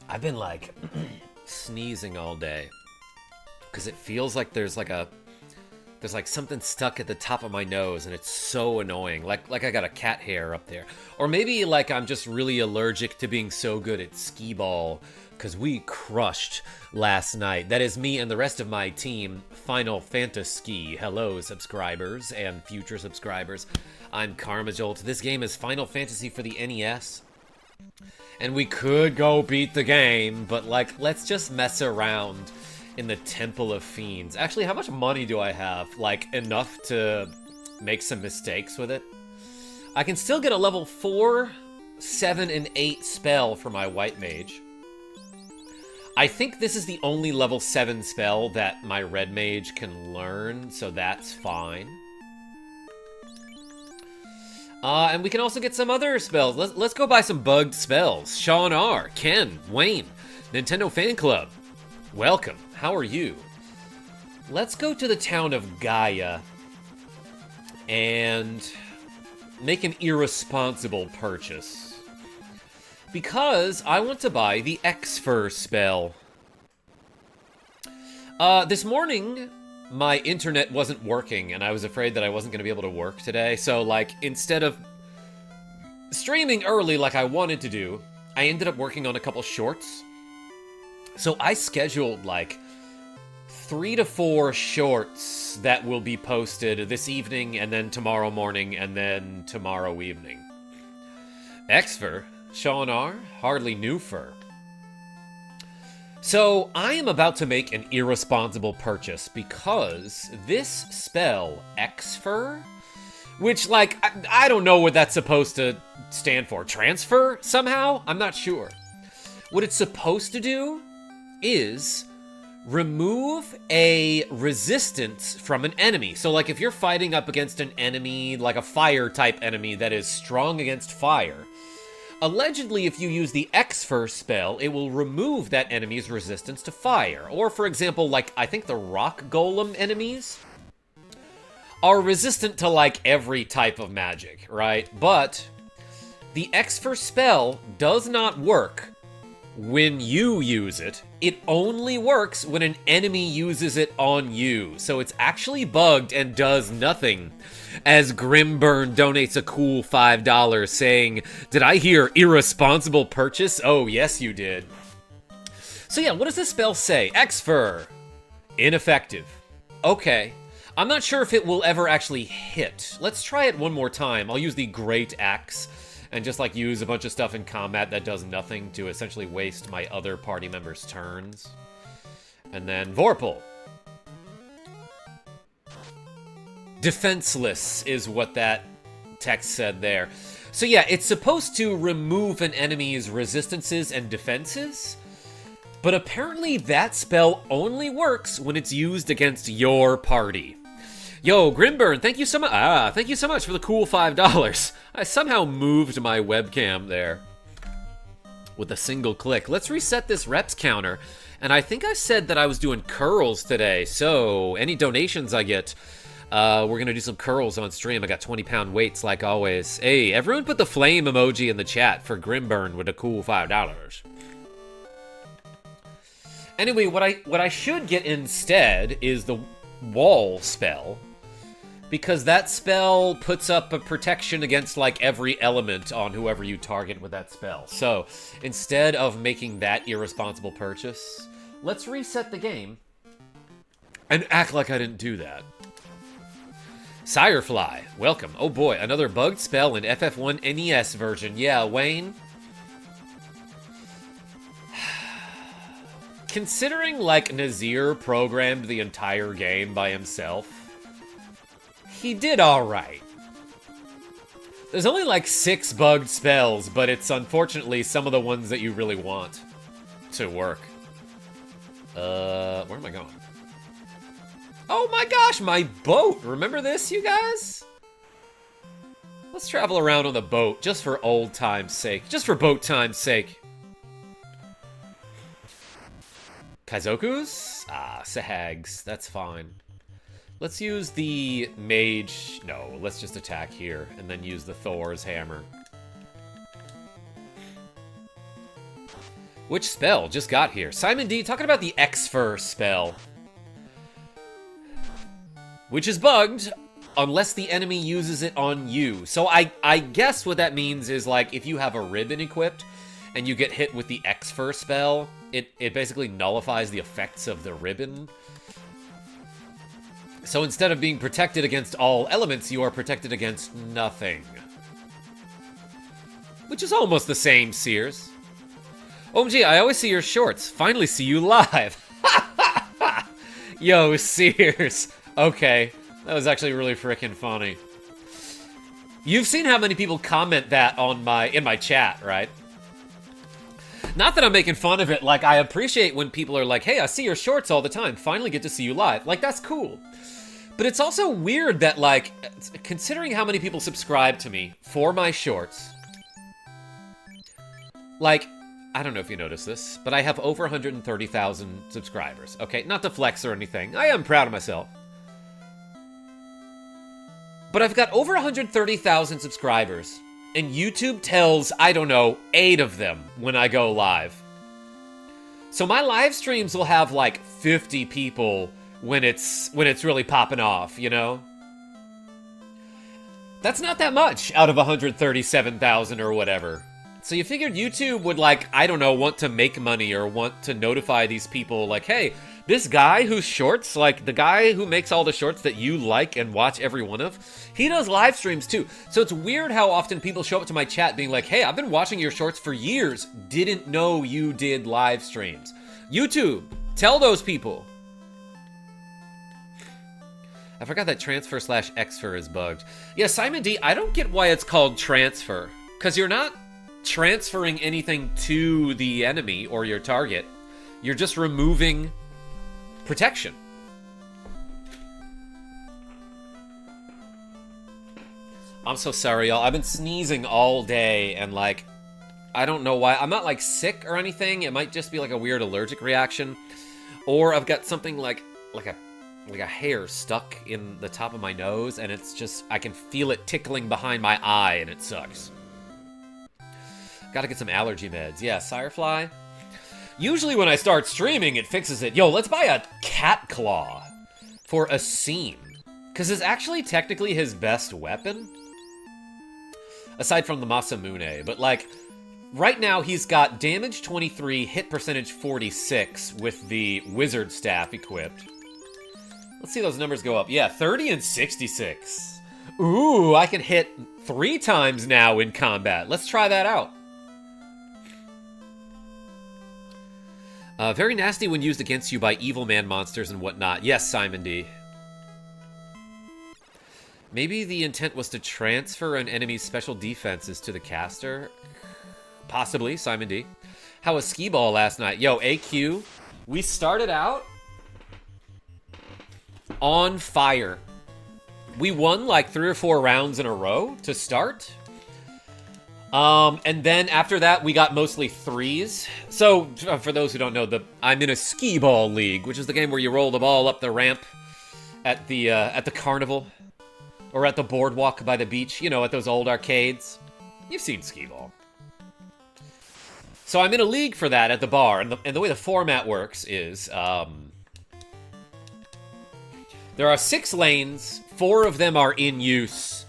I've been like sneezing all day because it feels like there's like something stuck at the top of my nose and it's so annoying. Like I got a cat hair up there. Or maybe like I'm just really allergic to being so good at skee-ball because we crushed last night. That is me and the rest of my team, Final Fantasy. Hello, subscribers and future subscribers. I'm KarmaJolt. This game is Final Fantasy for the NES. And we could go beat the game, but like, let's just mess around in the Temple of Fiends. Actually, how much money do I have? Like, enough to make some mistakes with it? I can still get a level 4, 7, and 8 spell for my White Mage. I think this is the only level 7 spell that my Red Mage can learn, so that's fine. And we can also get some other spells. Let's go buy some bugged spells. Sean R., Ken, Wayne, Nintendo Fan Club. Welcome. How are you? Let's go to the town of Gaia and make an irresponsible purchase. Because I want to buy the X-Fur spell. This morning, my internet wasn't working, and I was afraid that I wasn't going to be able to work today. So, like, instead of streaming early like I wanted to do, I ended up working on a couple shorts. So I scheduled, like, 3 to 4 shorts that will be posted this evening, and then tomorrow morning, and then tomorrow evening. X-Fur, Sean R., hardly new fur. So, I am about to make an irresponsible purchase because this spell, X-Fur, which, like, I don't know what that's supposed to stand for. Transfer, somehow? I'm not sure. What it's supposed to do is remove a resistance from an enemy. So, like, if you're fighting up against an enemy, like a fire-type enemy that is strong against fire, allegedly, if you use the X-Fur spell, it will remove that enemy's resistance to fire. Or, for example, like, I think the rock golem enemies are resistant to, like, every type of magic, right? But the X-Fur spell does not work when you use it. It only works when an enemy uses it on you. So it's actually bugged and does nothing. As Grimburn donates a cool $5 saying, "Did I hear irresponsible purchase? Oh, yes, you did." So yeah, what does this spell say? X-Fur. Ineffective. Okay. I'm not sure if it will ever actually hit. Let's try it one more time. I'll use the Great Axe and just like use a bunch of stuff in combat that does nothing to essentially waste my other party members' turns. And then Vorpal. Defenseless is what that text said there. So yeah, it's supposed to remove an enemy's resistances and defenses, but apparently that spell only works when it's used against your party. Yo, Grimburn, thank you so much. Thank you so much for the cool $5. I somehow moved my webcam there with a single click. Let's reset this reps counter. And I think I said that I was doing curls today, so any donations I get, we're gonna do some curls on stream. I got 20-pound weights like always. Hey, everyone put the flame emoji in the chat for Grimburn with a cool $5. Anyway, what I should get instead is the wall spell, because that spell puts up a protection against like every element on whoever you target with that spell. So instead of making that irresponsible purchase, let's reset the game and act like I didn't do that. Sirefly, welcome. Oh boy, another bugged spell in FF1 NES version. Yeah, Wayne. Considering, like, Nazir programmed the entire game by himself, he did alright. There's only, like, 6 bugged spells, but it's unfortunately some of the ones that you really want to work. Where am I going? Oh my gosh, my boat! Remember this, you guys? Let's travel around on the boat, just for old time's sake. Just for boat time's sake. Kaizokus? Ah, Sahags. That's fine. Let's use the mage... No, let's just attack here, and then use the Thor's hammer. Which spell just got here? Simon D talking about the X-Fur spell. Which is bugged unless the enemy uses it on you. So I guess what that means is, like, if you have a ribbon equipped and you get hit with the X-Fur spell, it basically nullifies the effects of the ribbon. So instead of being protected against all elements, you are protected against nothing. Which is almost the same, Sears. OMG, I always see your shorts. Finally see you live. Yo, Sears. Okay, that was actually really freaking funny. You've seen how many people comment that on in my chat, right? Not that I'm making fun of it. Like, I appreciate when people are like, hey, I see your shorts all the time. Finally get to see you live. Like, that's cool. But it's also weird that, like, considering how many people subscribe to me for my shorts, like, I don't know if you noticed this, but I have over 130,000 subscribers. Okay, not to flex or anything. I am proud of myself. But I've got over 130,000 subscribers, and YouTube tells, I don't know, 8 of them when I go live. So my live streams will have, like, 50 people when it's really popping off, you know? That's not that much out of 137,000 or whatever. So you figured YouTube would, like, I don't know, want to make money or want to notify these people, like, hey, this guy whose shorts, like, the guy who makes all the shorts that you like and watch every one of, he does live streams too. So it's weird how often people show up to my chat being like, hey, I've been watching your shorts for years, didn't know you did live streams. YouTube, tell those people. I forgot that transfer/Xfer is bugged. Yeah, Simon D, I don't get why it's called transfer. Because you're not transferring anything to the enemy or your target. You're just removing protection. I'm so sorry, y'all. I've been sneezing all day, and, like, I don't know why. I'm not, like, sick or anything. It might just be, like, a weird allergic reaction. Or I've got something like a hair stuck in the top of my nose, and it's just, I can feel it tickling behind my eye, and it sucks. Gotta get some allergy meds. Yeah, Sirefly. Usually when I start streaming, it fixes it. Yo, let's buy a cat claw for Asim. Because it's actually technically his best weapon. Aside from the Masamune. But, like, right now he's got damage 23, hit percentage 46 with the wizard staff equipped. Let's see those numbers go up. Yeah, 30 and 66. Ooh, I can hit 3 times now in combat. Let's try that out. Very nasty when used against you by evil man monsters and whatnot. Yes, Simon D. Maybe the intent was to transfer an enemy's special defenses to the caster? Possibly, Simon D. How was skee ball last night? Yo, AQ, we started out on fire. We won like 3 or 4 rounds in a row to start. And then after that, we got mostly 3s. So, for those who don't know, I'm in a skee ball league, which is the game where you roll the ball up the ramp at the carnival. Or at the boardwalk by the beach, you know, at those old arcades. You've seen skee ball. So I'm in a league for that at the bar, and the way the format works is, there are 6 lanes, 4 of them are in use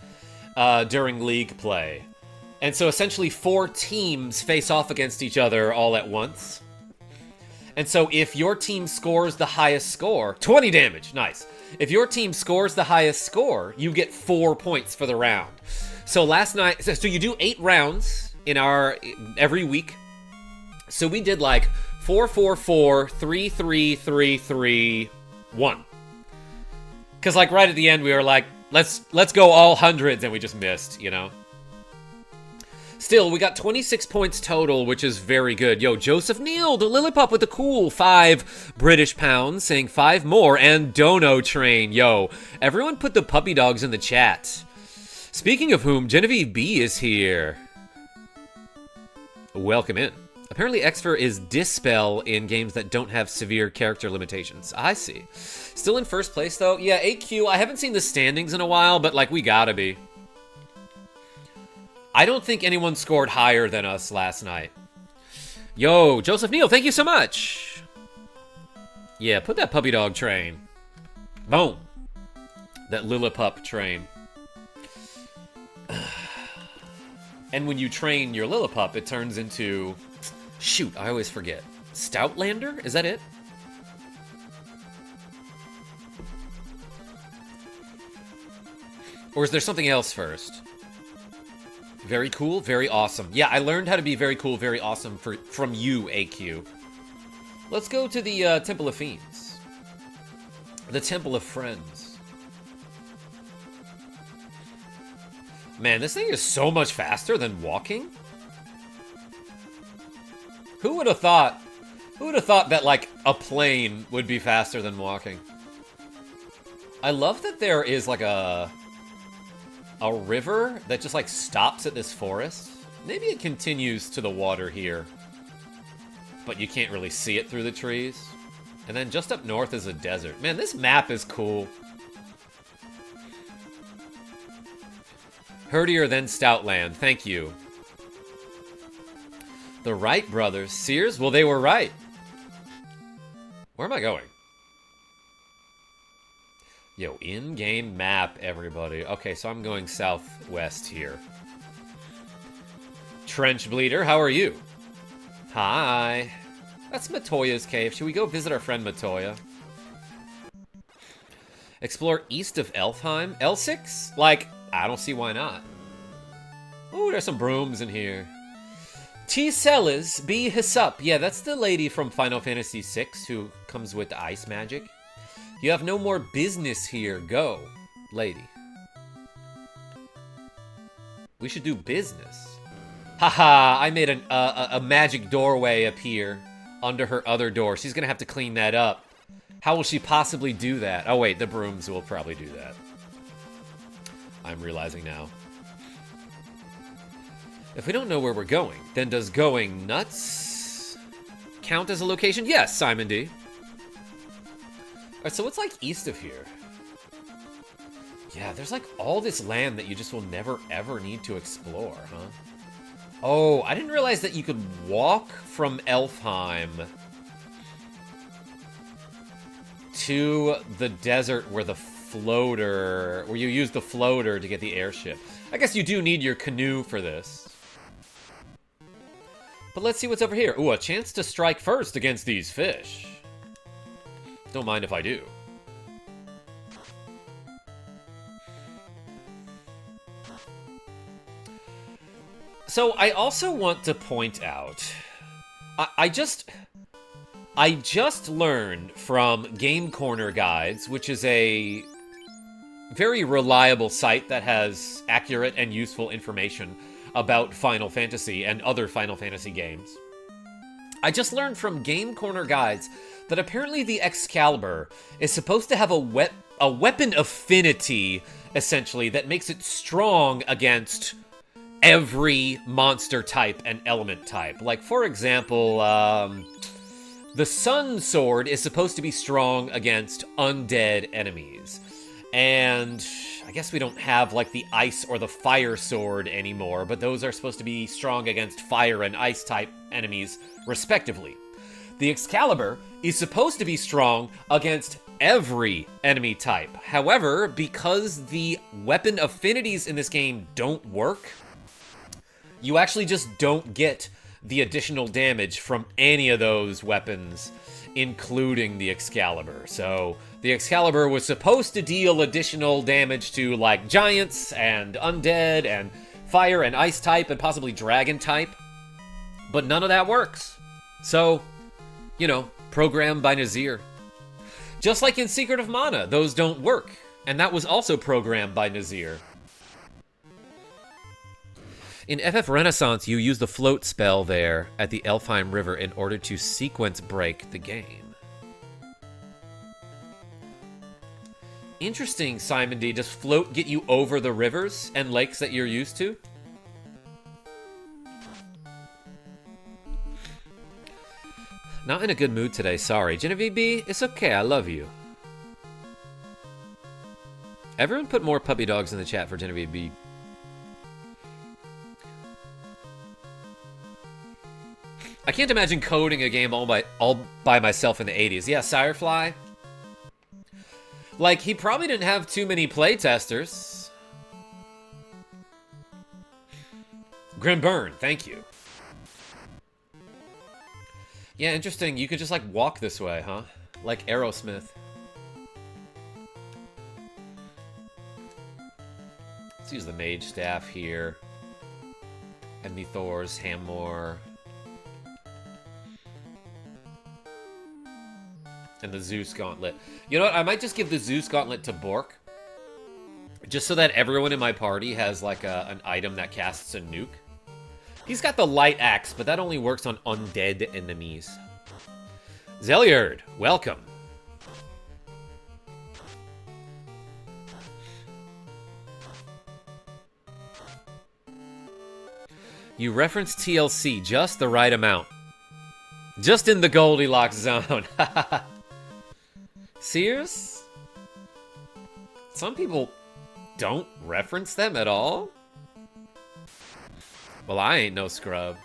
during league play. And so essentially 4 teams face off against each other all at once. And so if your team scores the highest score, 20 damage, nice. If your team scores the highest score, you get 4 points for the round. So last night, so you do 8 rounds in every week. So we did like 4-4-4, 3-3, 3-3, 1. Because like right at the end we were like, let's go all hundreds, and we just missed, you know. Still, we got 26 points total, which is very good. Yo, Joseph Neal, the Lillipop with the cool 5 British pounds, saying 5 more, and Dono Train. Yo, everyone put the puppy dogs in the chat. Speaking of whom, Genevieve B is here. Welcome in. Apparently Xfer is Dispel in games that don't have severe character limitations. I see. Still in first place, though? Yeah, AQ, I haven't seen the standings in a while, but, like, we gotta be. I don't think anyone scored higher than us last night. Yo, Joseph Neal, thank you so much. Yeah, put that puppy dog train. Boom. That Lillipup train. And when you train your Lillipup, it turns into... Shoot, I always forget. Stoutlander? Is that it? Or is there something else first? Very cool, very awesome. Yeah, I learned how to be very cool, very awesome from you, AQ. Let's go to the Temple of Fiends. The Temple of Friends. Man, this thing is so much faster than walking. Who would have thought that, like, a plane would be faster than walking? I love that there is, like, a river that just, like, stops at this forest. Maybe it continues to the water here, but you can't really see it through the trees. And then just up north is a desert. Man, this map is cool. Herdier than Stoutland. Thank you. The Wright brothers. Sears? Well, they were right. Where am I going? Yo, in-game map, everybody. Okay, so I'm going southwest here. Trench Bleeder, how are you? Hi. That's Matoya's cave. Should we go visit our friend Matoya? Explore east of Elfheim? L6? Like, I don't see why not. Ooh, there's some brooms in here. T. Sellers, B. Hisup. Yeah, that's the lady from Final Fantasy VI who comes with the ice magic. You have no more business here. Go, lady. We should do business. Haha, I made a magic doorway appear under her other door. She's gonna have to clean that up. How will she possibly do that? Oh wait, the brooms will probably do that. I'm realizing now. If we don't know where we're going, then does going nuts count as a location? Yes, Simon D. Alright, so what's like east of here? Yeah, there's like all this land that you just will never ever need to explore, huh? Oh, I didn't realize that you could walk from Elfheim to the desert where where you use the floater to get the airship. I guess you do need your canoe for this. But let's see what's over here. Ooh, a chance to strike first against these fish. Don't mind if I do. So I also want to point out, I just learned from Game Corner Guides, which is a very reliable site that has accurate and useful information about Final Fantasy and other Final Fantasy games. I just learned from Game Corner Guides that apparently the Excalibur is supposed to have a weapon affinity, essentially, that makes it strong against every monster type and element type. Like, for example, the Sun Sword is supposed to be strong against undead enemies. And I guess we don't have, like, the Ice or the Fire Sword anymore, but those are supposed to be strong against fire and ice type enemies, respectively. The Excalibur is supposed to be strong against every enemy type. However, because the weapon affinities in this game don't work, you actually just don't get the additional damage from any of those weapons, including the Excalibur. So the Excalibur was supposed to deal additional damage to, like, giants and undead and fire and ice type and possibly dragon type, but none of that works. So, you know, programmed by Nazir. Just like in Secret of Mana, those don't work, and that was also programmed by Nazir. In FF Renaissance, you use the float spell there at the Elfheim River in order to sequence break the game. Interesting, Simon D. Does float get you over the rivers and lakes that you're used to? Not in a good mood today, sorry. Genevieve B, it's okay, I love you. Everyone put more puppy dogs in the chat for Genevieve B. I can't imagine coding a game all by myself in the 80s. Yeah, Sirefly. Like, he probably didn't have too many playtesters. Grim Burn, thank you. Yeah, interesting. You could just, like, walk this way, huh? Like Aerosmith. Let's use the Mage Staff here. Enemy Thor's Hammer. And the Zeus Gauntlet. You know what? I might just give the Zeus Gauntlet to Bork. Just so that everyone in my party has, like, an item that casts a nuke. He's got the Light Axe, but that only works on undead enemies. Zelyard, welcome. You referenced TLC just the right amount. Just in the Goldilocks zone. Sears? Some people don't reference them at all? Well, I ain't no scrub.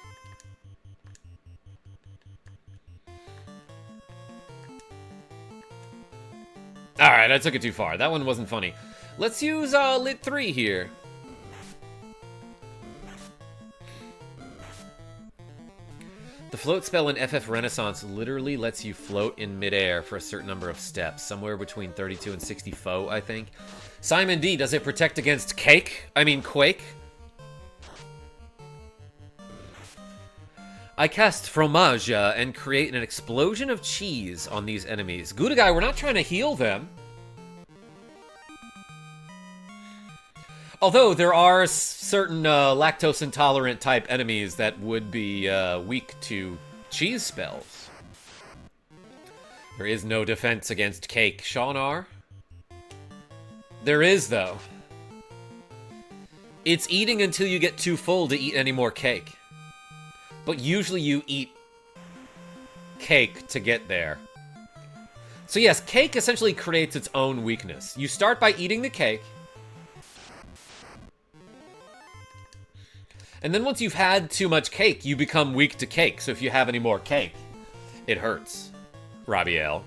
Alright, I took it too far. That one wasn't funny. Let's use Lit 3 here. The float spell in FF Renaissance literally lets you float in midair for a certain number of steps. Somewhere between 32 and 60 foe, I think. Simon D, does it protect against Quake? I cast Fromage and create an explosion of cheese on these enemies. Gouda guy, we're not trying to heal them. Although there are certain lactose intolerant type enemies that would be weak to cheese spells. There is no defense against cake. Shaunar? There is, though. It's eating until you get too full to eat any more cake. But usually you eat cake to get there. So yes, cake essentially creates its own weakness. You start by eating the cake. And then once you've had too much cake, you become weak to cake. So if you have any more cake, it hurts. Rabiel.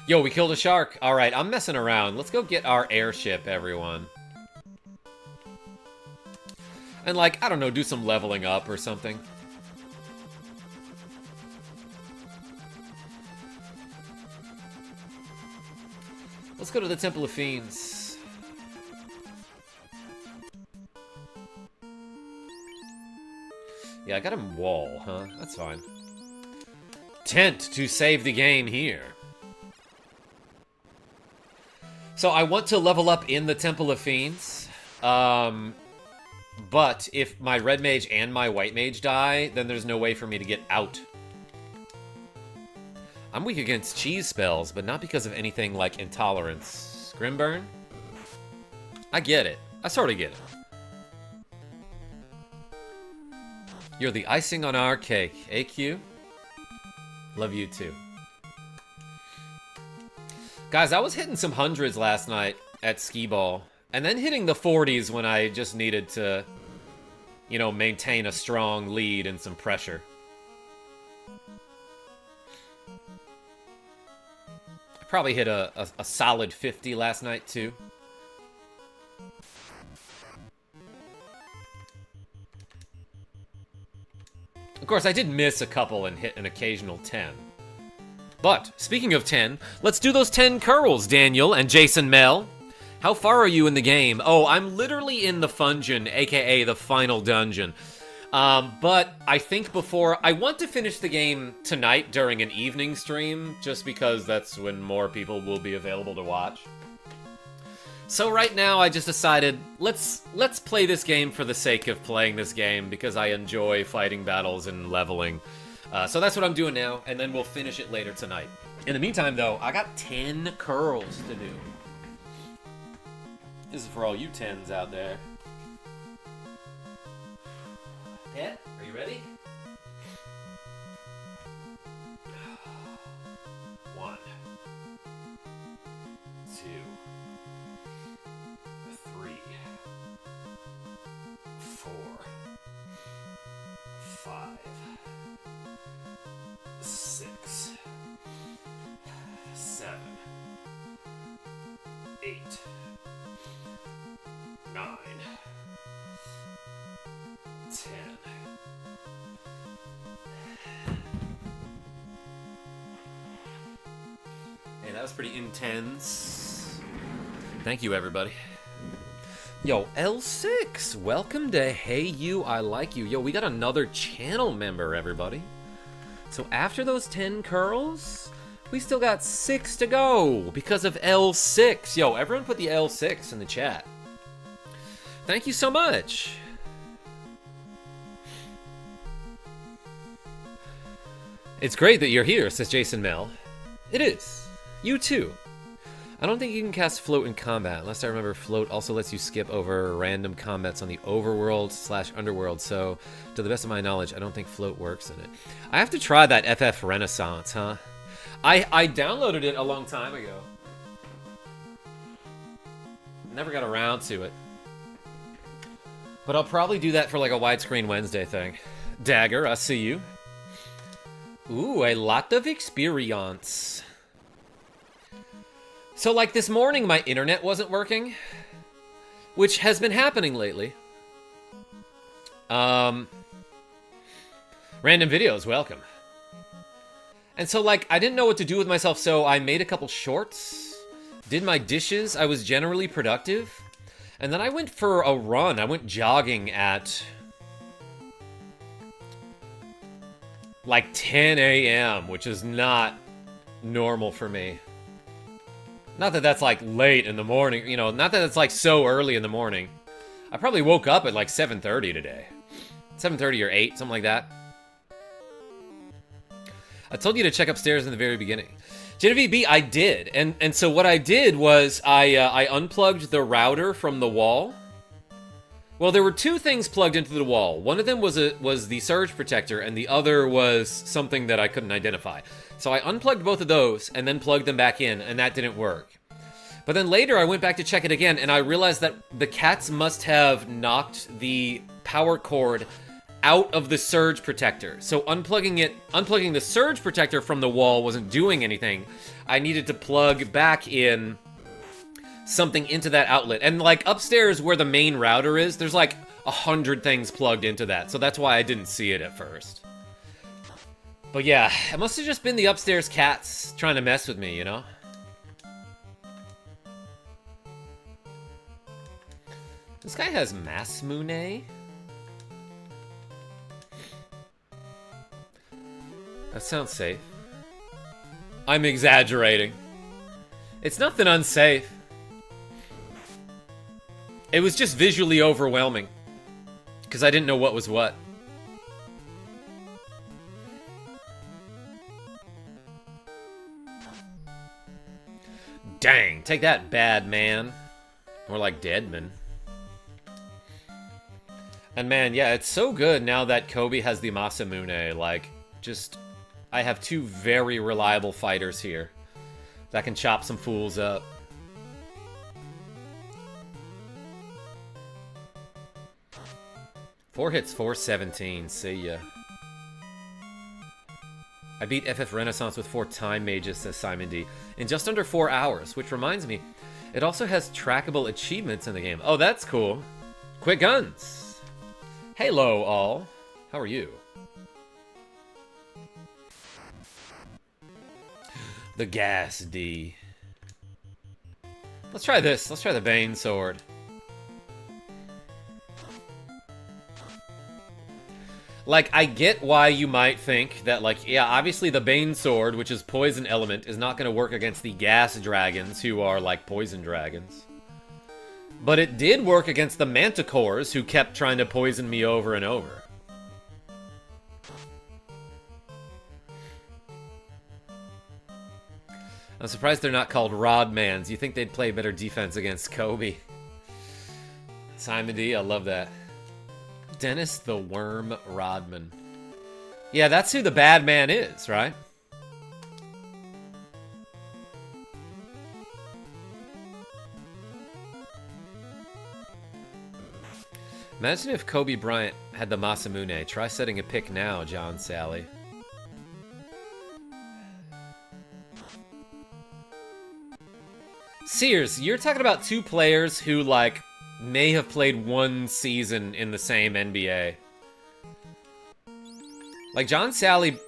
Yo, we killed a shark. All right, I'm messing around. Let's go get our airship, everyone. And, like, I don't know, do some leveling up or something. Let's go to the Temple of Fiends. Yeah, I got him wall, huh? That's fine. Tent to save the game here. So I want to level up in the Temple of Fiends. But if my red mage and my white mage die, then there's no way for me to get out. I'm weak against cheese spells, but not because of anything like intolerance. Grimburn? I get it. I sort of get it. You're the icing on our cake. AQ? Love you too. Guys, I was hitting some hundreds last night at skee-ball, and then hitting the 40s when I just needed to, you know, maintain a strong lead and some pressure. I probably hit a solid 50 last night, too. Of course, I did miss a couple and hit an occasional 10. But, speaking of 10, let's do those 10 curls, Daniel and Jason Mel. How far are you in the game? Oh, I'm literally in the Fungeon, aka the final dungeon. But I think I want to finish the game tonight during an evening stream, just because that's when more people will be available to watch. So right now, I just decided, let's play this game for the sake of playing this game, because I enjoy fighting battles and leveling. So that's what I'm doing now, and then we'll finish it later tonight. In the meantime, though, I got 10 curls to do. This is for all you 10s out there. Pet, are you ready? 5, 6, 7, 8, 9, 10. Hey, that was pretty intense. Thank you, everybody. Yo, L6, welcome to Hey You, I Like You. Yo, we got another channel member, everybody. So after those 10 curls, we still got 6 to go because of L6. Yo, everyone put the L6 in the chat. Thank you so much. It's great that you're here, says Jason Mel. It is. You too. I don't think you can cast Float in combat, unless I remember Float also lets you skip over random combats on the overworld/underworld, so to the best of my knowledge, I don't think Float works in it. I have to try that FF Renaissance, huh? I downloaded it a long time ago. Never got around to it. But I'll probably do that for like a widescreen Wednesday thing. Dagger, I see you. Ooh, a lot of experience. So, like, this morning, my internet wasn't working, which has been happening lately. Random videos, welcome. And so, like, I didn't know what to do with myself, so I made a couple shorts, did my dishes, I was generally productive, and then I went for a run. I went jogging at, like, 10 a.m., which is not normal for me. Not that that's, like, late in the morning, you know, not that it's, like, so early in the morning. I probably woke up at, like, 7:30 today. 7:30 or 8, something like that. I told you to check upstairs in the very beginning. Genevieve B, I did. And so what I did was I unplugged the router from the wall. Well, there were two things plugged into the wall. One of them was the surge protector, and the other was something that I couldn't identify. So I unplugged both of those and then plugged them back in, and that didn't work. But then later I went back to check it again, and I realized that the cats must have knocked the power cord out of the surge protector. So unplugging the surge protector from the wall wasn't doing anything. I needed to plug back in something into that outlet. And like upstairs where the main router is, there's like 100 things plugged into that. So that's why I didn't see it at first. But yeah, it must have just been the upstairs cats trying to mess with me, you know? This guy has Masmune. That sounds safe. I'm exaggerating. It's nothing unsafe. It was just visually overwhelming. Because I didn't know what was what. Dang, take that, bad man. More like Deadman. And man, yeah, it's so good now that Kobe has the Masamune. Like, just, I have two very reliable fighters here that can chop some fools up. Four hits, 417. See ya. I beat FF Renaissance with 4 time mages, says Simon D, in just under 4 hours, which reminds me, it also has trackable achievements in the game. Oh, that's cool. Quick guns. Hello, all. How are you? The gas D. Let's try this. Let's try the Bane Sword. Like, I get why you might think that, like, yeah, obviously the Bane Sword, which is poison element, is not going to work against the gas dragons, who are, like, poison dragons. But it did work against the Manticores, who kept trying to poison me over and over. I'm surprised they're not called Rodmans. You think they'd play better defense against Kobe. Simon D, I love that. Dennis the Worm Rodman. Yeah, that's who the bad man is, right? Imagine if Kobe Bryant had the Masamune. Try setting a pick now, John Sally. Sears, you're talking about two players who, like, may have played one season in the same NBA. Like, John Sally...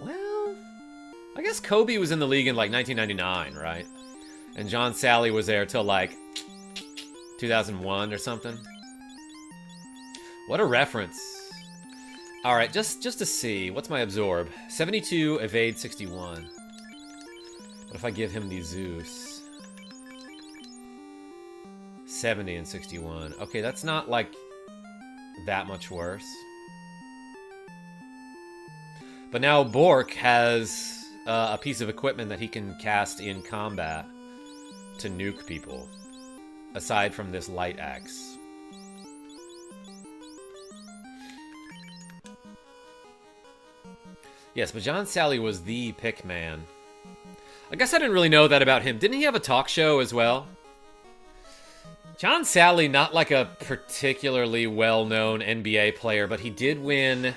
Well... I guess Kobe was in the league in, like, 1999, right? And John Sally was there till, like, 2001 or something. What a reference. Alright, just to see. What's my absorb? 72, evade 61. What if I give him the Zeus? 70 and 61. Okay, that's not, like, that much worse. But now Bork has a piece of equipment that he can cast in combat to nuke people, aside from this light axe. Yes, but John Sally was the pick man. I guess I didn't really know that about him. Didn't he have a talk show as well? John Sally, not like a particularly well-known NBA player, but he did win...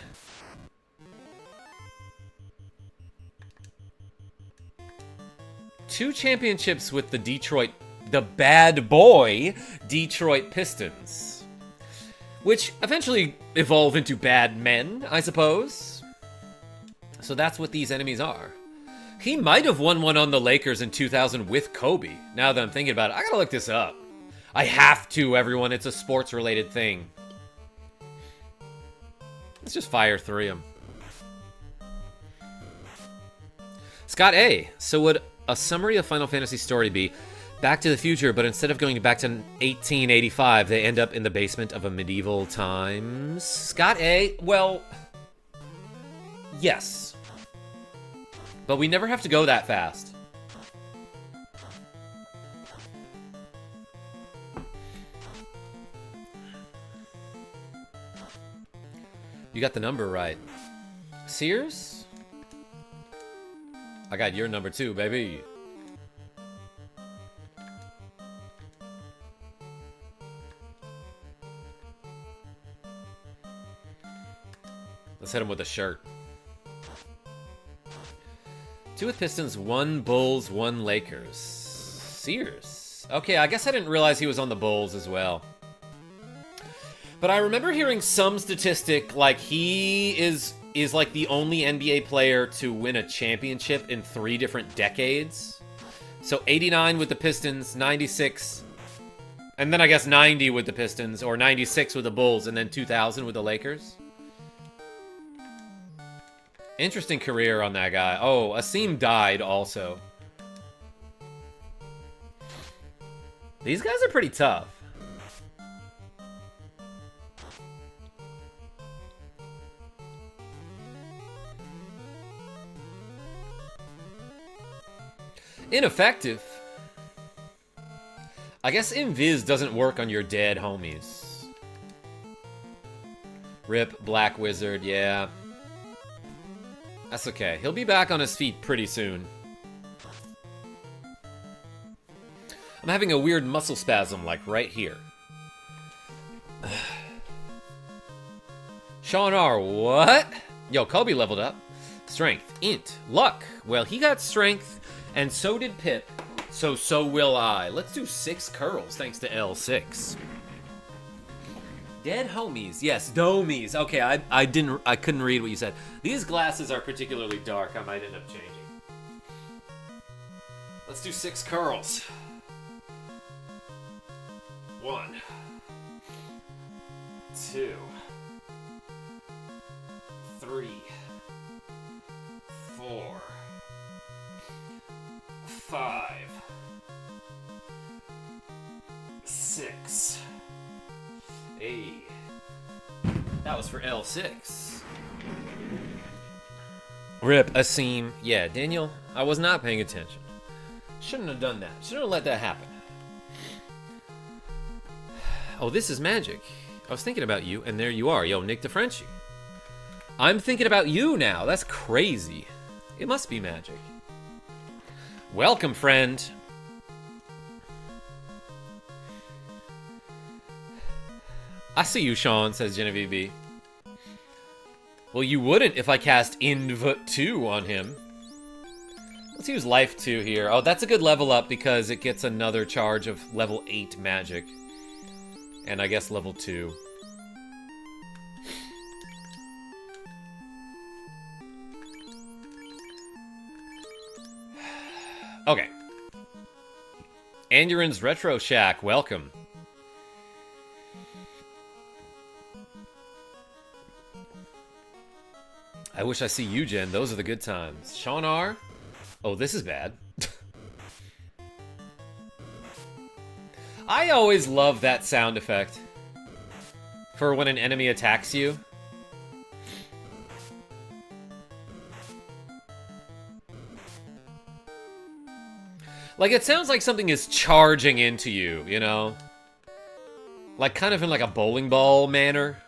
two championships with the bad boy Detroit Pistons. Which eventually evolved into bad men, I suppose. So that's what these enemies are. He might have won one on the Lakers in 2000 with Kobe. Now that I'm thinking about it, I gotta look this up. I have to, everyone. It's a sports-related thing. Let's just fire 3 of them. Scott A. So would a summary of Final Fantasy story be Back to the Future, but instead of going back to 1885, they end up in the basement of a medieval times? Scott A. Well, yes. But we never have to go that fast. You got the number right. Sears? I got your number too, baby. Let's hit him with a shirt. 2 with Pistons, 1 Bulls, 1 Lakers. Sears. Okay, I guess I didn't realize he was on the Bulls as well. But I remember hearing some statistic, like he is like the only NBA player to win a championship in 3 different decades. So 89 with the Pistons, 96, and then I guess 90 with the Pistons, or 96 with the Bulls, and then 2000 with the Lakers. Interesting career on that guy. Oh, Asim died also. These guys are pretty tough. Ineffective. I guess Invis doesn't work on your dead homies. Rip, Black Wizard, yeah. That's okay. He'll be back on his feet pretty soon. I'm having a weird muscle spasm, like right here. Sean R, what? Yo, Kobe leveled up. Strength, int, luck. Well, he got strength, and so did Pip, so will I. Let's do 6 curls, thanks to L6. Dead homies, yes, domies. Okay, I couldn't read what you said. These glasses are particularly dark. I might end up changing. Let's do 6 curls. 1, 2, 3, 4, 5, 6, 8. That was for L6. Rip, Asim. Yeah, Daniel, I was not paying attention. Shouldn't have done that. Shouldn't have let that happen. Oh, this is magic. I was thinking about you, and there you are. Yo, Nick DeFrenchie. I'm thinking about you now. That's crazy. It must be magic. Welcome, friend. I see you, Sean, says Genevieve B. Well, you wouldn't if I cast Inv 2 on him. Let's use Life 2 here. Oh, that's a good level up because it gets another charge of level 8 magic. And I guess level 2. Okay. Andurin's Retro Shack, welcome. I wish I see you, Jen. Those are the good times. Sean R. Oh, this is bad. I always love that sound effect. For when an enemy attacks you. Like, it sounds like something is charging into you, you know? Like, kind of in like a bowling ball manner.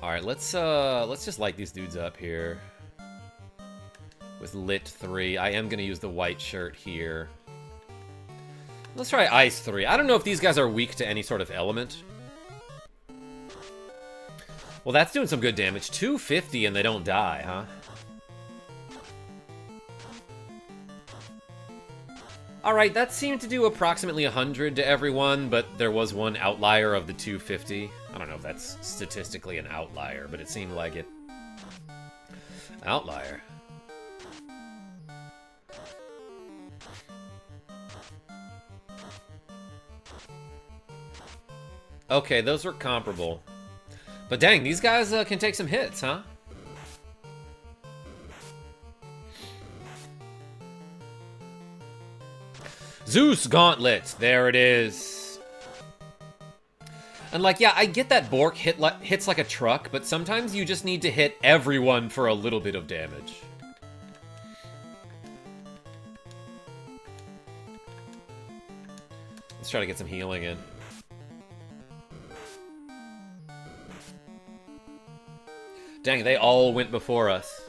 Alright, let's just light these dudes up here. With Lit 3. I am gonna use the white shirt here. Let's try Ice 3. I don't know if these guys are weak to any sort of element. Well, that's doing some good damage. 250 and they don't die, huh? Alright, that seemed to do approximately 100 to everyone, but there was one outlier of the 250. I don't know if that's statistically an outlier, but it seemed like it. Outlier. Okay, those were comparable. But dang, these guys can take some hits, huh? Zeus Gauntlet, there it is. And like, yeah, I get that Bork hits like a truck, but sometimes you just need to hit everyone for a little bit of damage. Let's try to get some healing in. Dang, they all went before us.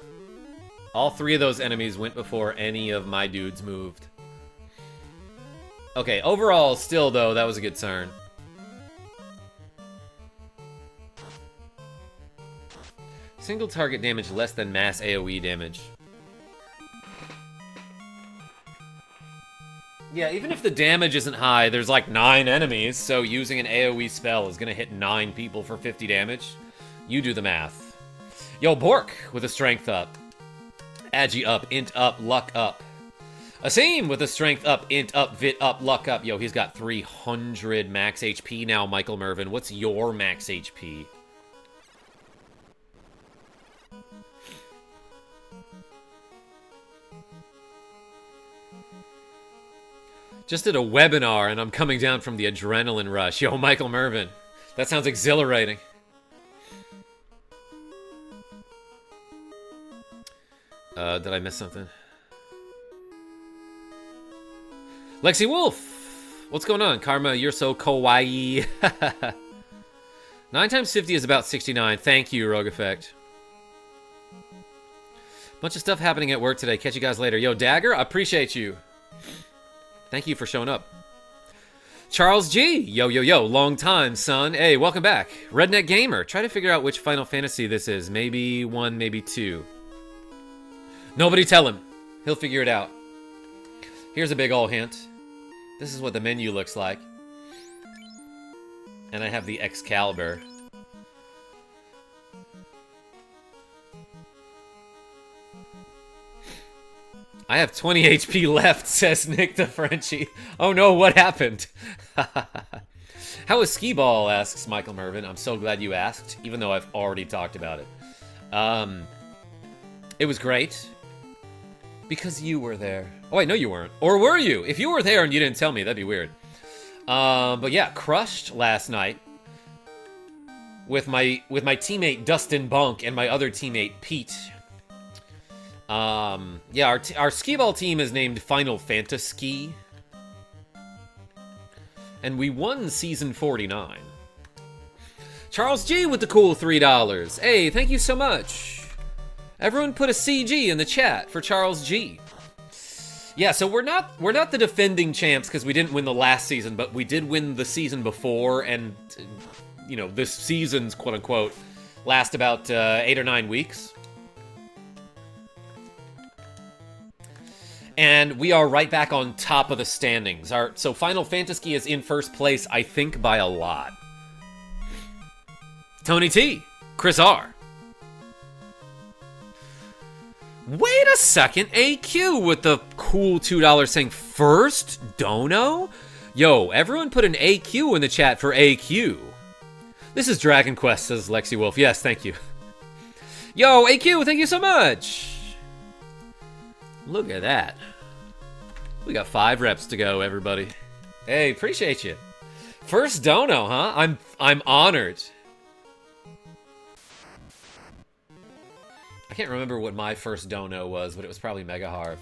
All three of those enemies went before any of my dudes moved. Okay, overall, still, though, that was a good turn. Single target damage less than mass AoE damage. Yeah, even if the damage isn't high, there's like 9 enemies, so using an AoE spell is gonna hit 9 people for 50 damage. You do the math. Yo, Bork with a strength up. Agi up, int up, luck up. Asim with a strength up, int up, vit up, luck up. Yo, he's got 300 max HP now, Michael Mervin. What's your max HP? Just did a webinar and I'm coming down from the adrenaline rush. Yo, Michael Mervin. That sounds exhilarating. Did I miss something? Lexi Wolf! What's going on? Karma, you're so kawaii. 9 times 50 is about 69. Thank you, Rogue Effect. Bunch of stuff happening at work today. Catch you guys later. Yo, Dagger, I appreciate you. Thank you for showing up. Charles G! Yo, yo, yo. Long time, son. Hey, welcome back. Redneck Gamer. Try to figure out which Final Fantasy this is. Maybe 1, maybe 2. Nobody tell him. He'll figure it out. Here's a big ol' hint. This is what the menu looks like. And I have the Excalibur. I have 20 HP left, says Nick the Frenchie. Oh no, what happened? How is skee ball, asks Michael Mervin. I'm so glad you asked, even though I've already talked about it. It was great. Because you were there. Oh, wait, no you weren't. Or were you? If you were there and you didn't tell me, that'd be weird. But yeah, crushed last night. With my teammate Dustin Bunk and my other teammate Pete. Yeah, our skee ball team is named Final Fantasy. And we won Season 49. Charles G with the cool $3. Hey, thank you so much. Everyone put a CG in the chat for Charles G. Yeah, so we're not the defending champs because we didn't win the last season, but we did win the season before, and you know, this season's quote-unquote last about 8 or 9 weeks. And we are right back on top of the standings. So Final Fantasy is in first place, I think, by a lot. Tony T, Chris R. Wait a second, AQ with the cool $2 saying first dono? Yo, everyone put an AQ in the chat for AQ. This is Dragon Quest, says Lexi Wolf. Yes, thank you. Yo, AQ, thank you so much. Look at that. We got 5 reps to go, everybody. Hey, appreciate you. First dono, huh? I'm honored. I can't remember what my first dono was, but it was probably Mega Harv.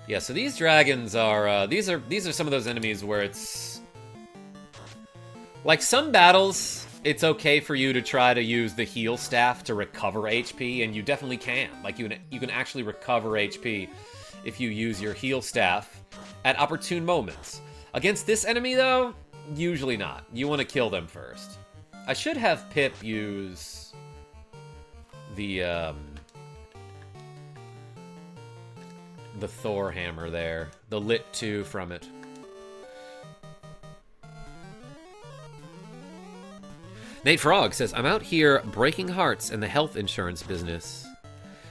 Yeah, so these dragons are these are some of those enemies where it's like some battles, it's okay for you to try to use the heal staff to recover HP, and you definitely can. Like you can actually recover HP if you use your heal staff at opportune moments. Against this enemy though, usually not. You want to kill them first. I should have Pip use the Thor hammer there. The Lit 2 from it. Nate Frog says, I'm out here breaking hearts in the health insurance business.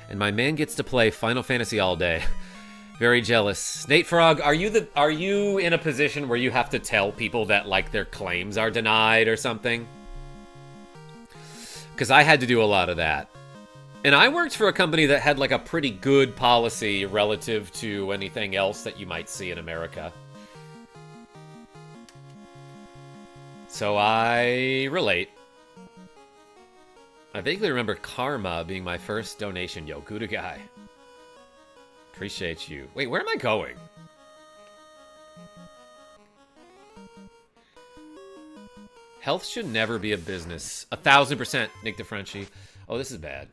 And my man gets to play Final Fantasy all day. Very jealous. Nate Frog, are you in a position where you have to tell people that, like, their claims are denied or something? Because I had to do a lot of that. And I worked for a company that had, like, a pretty good policy relative to anything else that you might see in America. So I relate. I vaguely remember Karma being my first donation. Yo, Gouda guy. Appreciate you. Wait, where am I going? Health should never be a business. 1000%, Nick DeFrenchie. Oh, this is bad.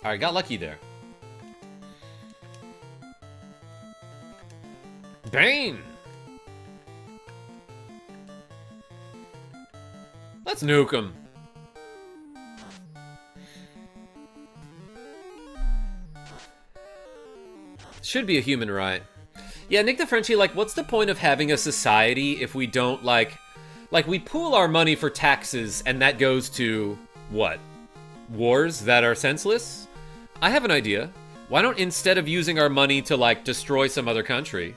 Alright, got lucky there. Bane! Let's nuke him. Should be a human right. Yeah, Nick DeFrenchie, like, what's the point of having a society if we don't, like, we pool our money for taxes and that goes to, what? Wars that are senseless? I have an idea. Why don't, instead of using our money to, like, destroy some other country,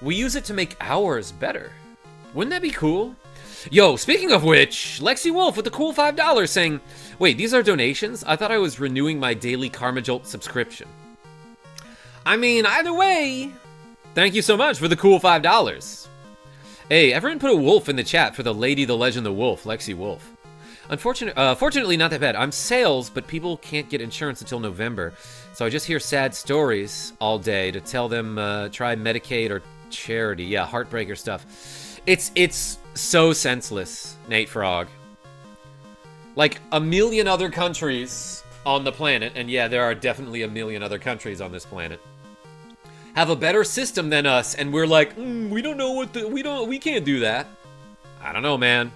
we use it to make ours better? Wouldn't that be cool? Yo, speaking of which, Lexi Wolf with the cool $5 saying, wait, these are donations? I thought I was renewing my daily KarmaJolt subscription. I mean, either way, thank you so much for the cool $5. Hey, everyone put a wolf in the chat for the lady, the legend, the wolf, Lexi Wolf. Fortunately, not that bad. I'm sales, but people can't get insurance until November. So I just hear sad stories all day to tell them try Medicaid or charity. Yeah, heartbreaker stuff. It's so senseless, Nate Frog. Like, a million other countries on the planet, and yeah, there are definitely a million other countries on this planet, have a better system than us, and we're like, we don't know what we can't do that. I don't know, man.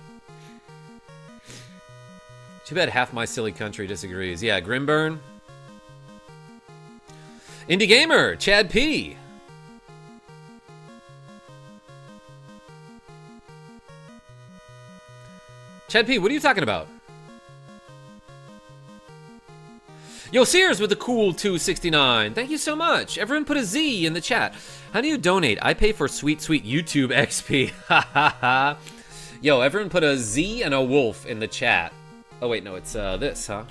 Too bad half my silly country disagrees. Yeah, Grimburn. Indie Gamer, Chad P. Chad P, what are you talking about? Yo, Sears with the cool 269. Thank you so much. Everyone put a Z in the chat. How do you donate? I pay for sweet, sweet YouTube XP. Ha ha ha. Yo, everyone put a Z and a wolf in the chat. Oh, wait, no, it's this, huh?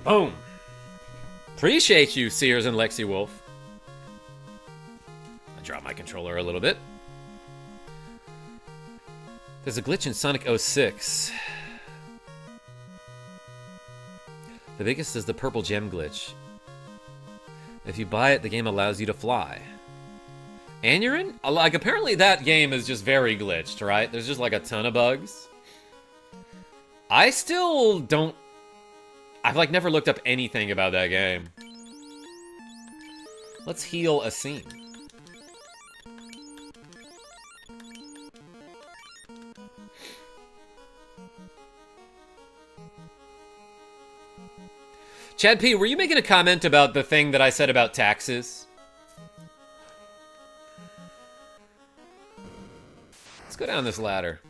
Boom. Appreciate you, Sears and Lexi Wolf. I dropped my controller a little bit. There's a glitch in Sonic 06. The biggest is the purple gem glitch. If you buy it, the game allows you to fly. Anurin? Like, apparently that game is just very glitched, right? There's just like a ton of bugs. I still don't I've, like, never looked up anything about that game. Let's heal a scene. Chad P., were you making a comment about the thing that I said about taxes? Let's go down this ladder.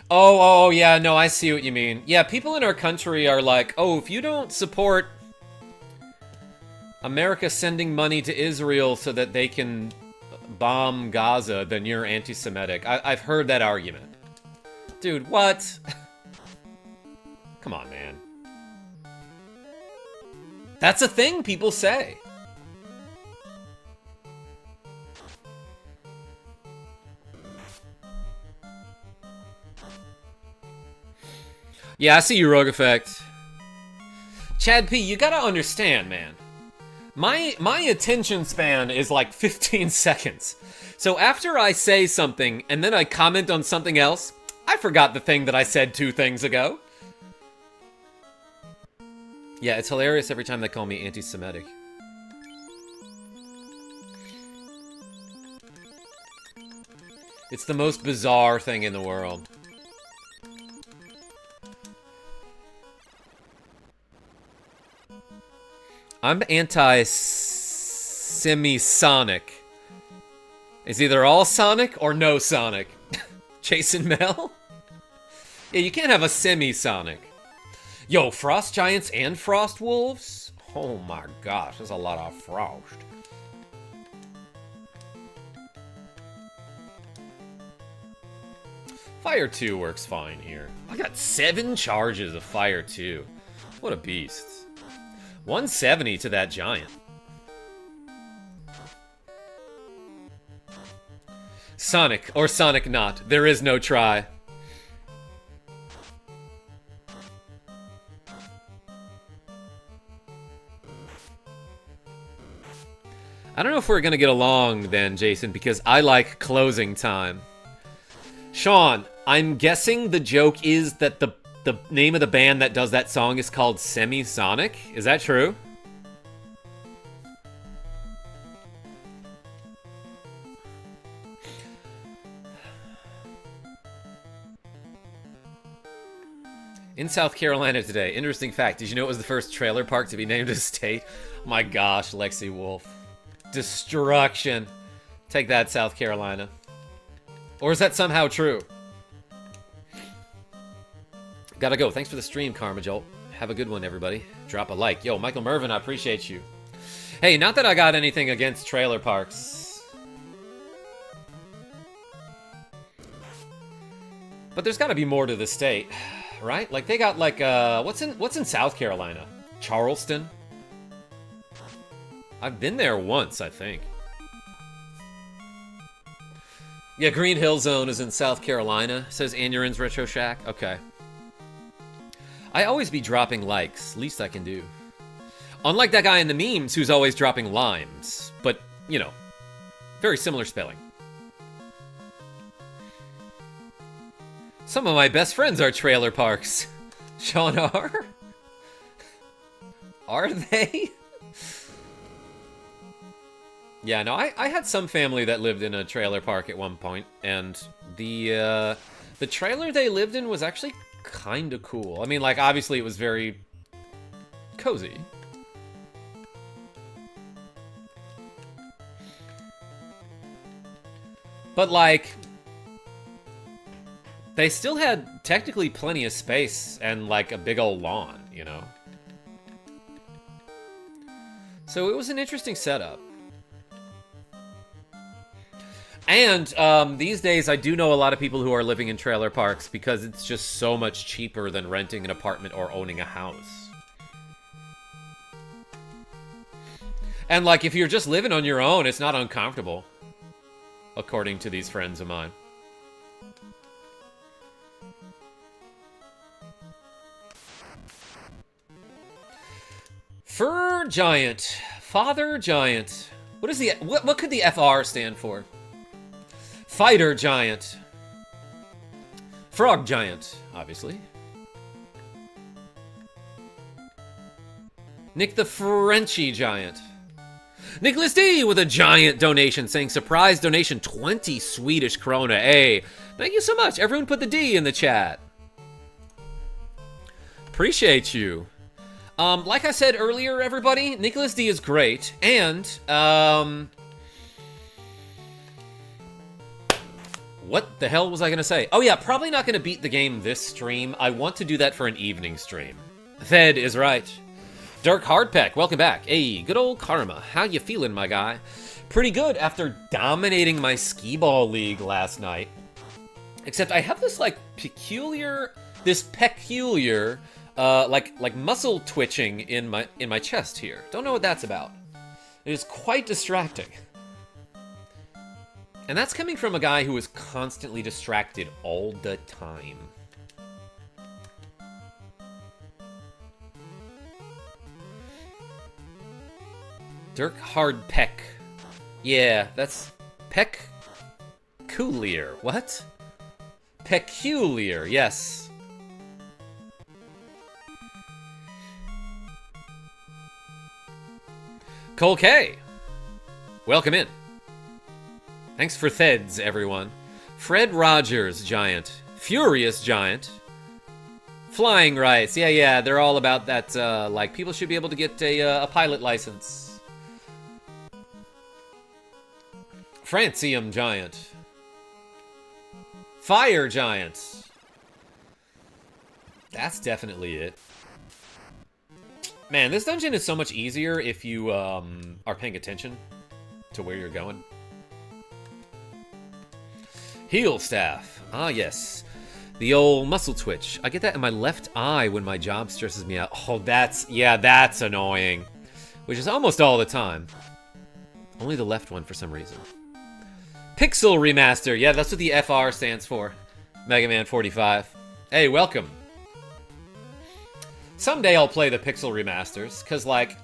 Oh, yeah, no, I see what you mean. Yeah, people in our country are like, oh, if you don't support America sending money to Israel so that they can bomb Gaza, then you're anti-Semitic. I've heard that argument. Dude, what? Come on, man. That's a thing people say. Yeah, I see you, Rogue Effect. Chad P., you gotta understand, man. My attention span is like 15 seconds. So after I say something and then I comment on something else, I forgot the thing that I said 2 things ago. Yeah, it's hilarious every time they call me anti-Semitic. It's the most bizarre thing in the world. I'm anti-semisonic. It's either all Sonic or no Sonic. Jason Mel? Yeah, you can't have a semisonic. Yo, Frost Giants and Frost Wolves? Oh my gosh, there's a lot of frost. Fire 2 works fine here. I got 7 charges of Fire 2. What a beast. 170 to that giant. Sonic or Sonic not. There is no try. I don't know if we're gonna get along then, Jason, because I like closing time. Sean, I'm guessing the joke is that the name of the band that does that song is called Semisonic? Is that true? In South Carolina today. Interesting fact. Did you know it was the first trailer park to be named a state? My gosh, Lexi Wolf. Destruction. Take that, South Carolina. Or is that somehow true? Gotta go. Thanks for the stream, KarmaJolt. Have a good one, everybody. Drop a like. Yo, Michael Mervin, I appreciate you. Hey, not that I got anything against trailer parks. But there's gotta be more to the state, right? Like, they got, like, what's in South Carolina? Charleston? I've been there once, I think. Yeah, Green Hill Zone is in South Carolina, says Anurin's Retro Shack. Okay. I always be dropping likes. Least I can do. Unlike that guy in the memes who's always dropping limes. But, you know, very similar spelling. Some of my best friends are trailer parks. Sean R? Are they? Yeah, no, I had some family that lived in a trailer park at one point, and the trailer they lived in was actually kind of cool. I mean, like, obviously it was very cozy. But, like, they still had technically plenty of space and, like, a big old lawn, you know? So it was an interesting setup. And these days, I do know a lot of people who are living in trailer parks because it's just so much cheaper than renting an apartment or owning a house. And, like, if you're just living on your own, it's not uncomfortable, according to these friends of mine. Fur Giant. Father Giant. What is the... What could the FR stand for? Fighter Giant. Frog Giant, obviously. Nick the Frenchie Giant. Nicholas D with a giant donation saying, surprise donation, 20 Swedish krona. Hey, thank you so much. Everyone put the D in the chat. Appreciate you. Like I said earlier, everybody, Nicholas D is great. And, what the hell was I gonna say? Oh yeah, probably not gonna beat the game this stream. I want to do that for an evening stream. Thed is right. Dirk Hardpeck, welcome back. Hey, good old Karma. How you feeling, my guy? Pretty good after dominating my skee-ball league last night. Except I have this, like, peculiar, like muscle twitching in my chest here. Don't know what that's about. It is quite distracting. And that's coming from a guy who is constantly distracted all the time. Dirk Hardpeck. Yeah, that's peculiar. What? Peculiar, yes. Cole K. Welcome in. Thanks for Theds, everyone. Fred Rogers, Giant. Furious Giant. Flying Rights. Yeah, they're all about that, like, people should be able to get a pilot license. Francium Giant. Fire Giant. That's definitely it. Man, this dungeon is so much easier if you, are paying attention to where you're going. Heal Staff. Ah, yes. The old muscle twitch. I get that in my left eye when my job stresses me out. Oh, that's annoying. Which is almost all the time. Only the left one for some reason. Pixel Remaster. Yeah, that's what the FR stands for. Mega Man 45. Hey, welcome. Someday I'll play the Pixel Remasters, because, like,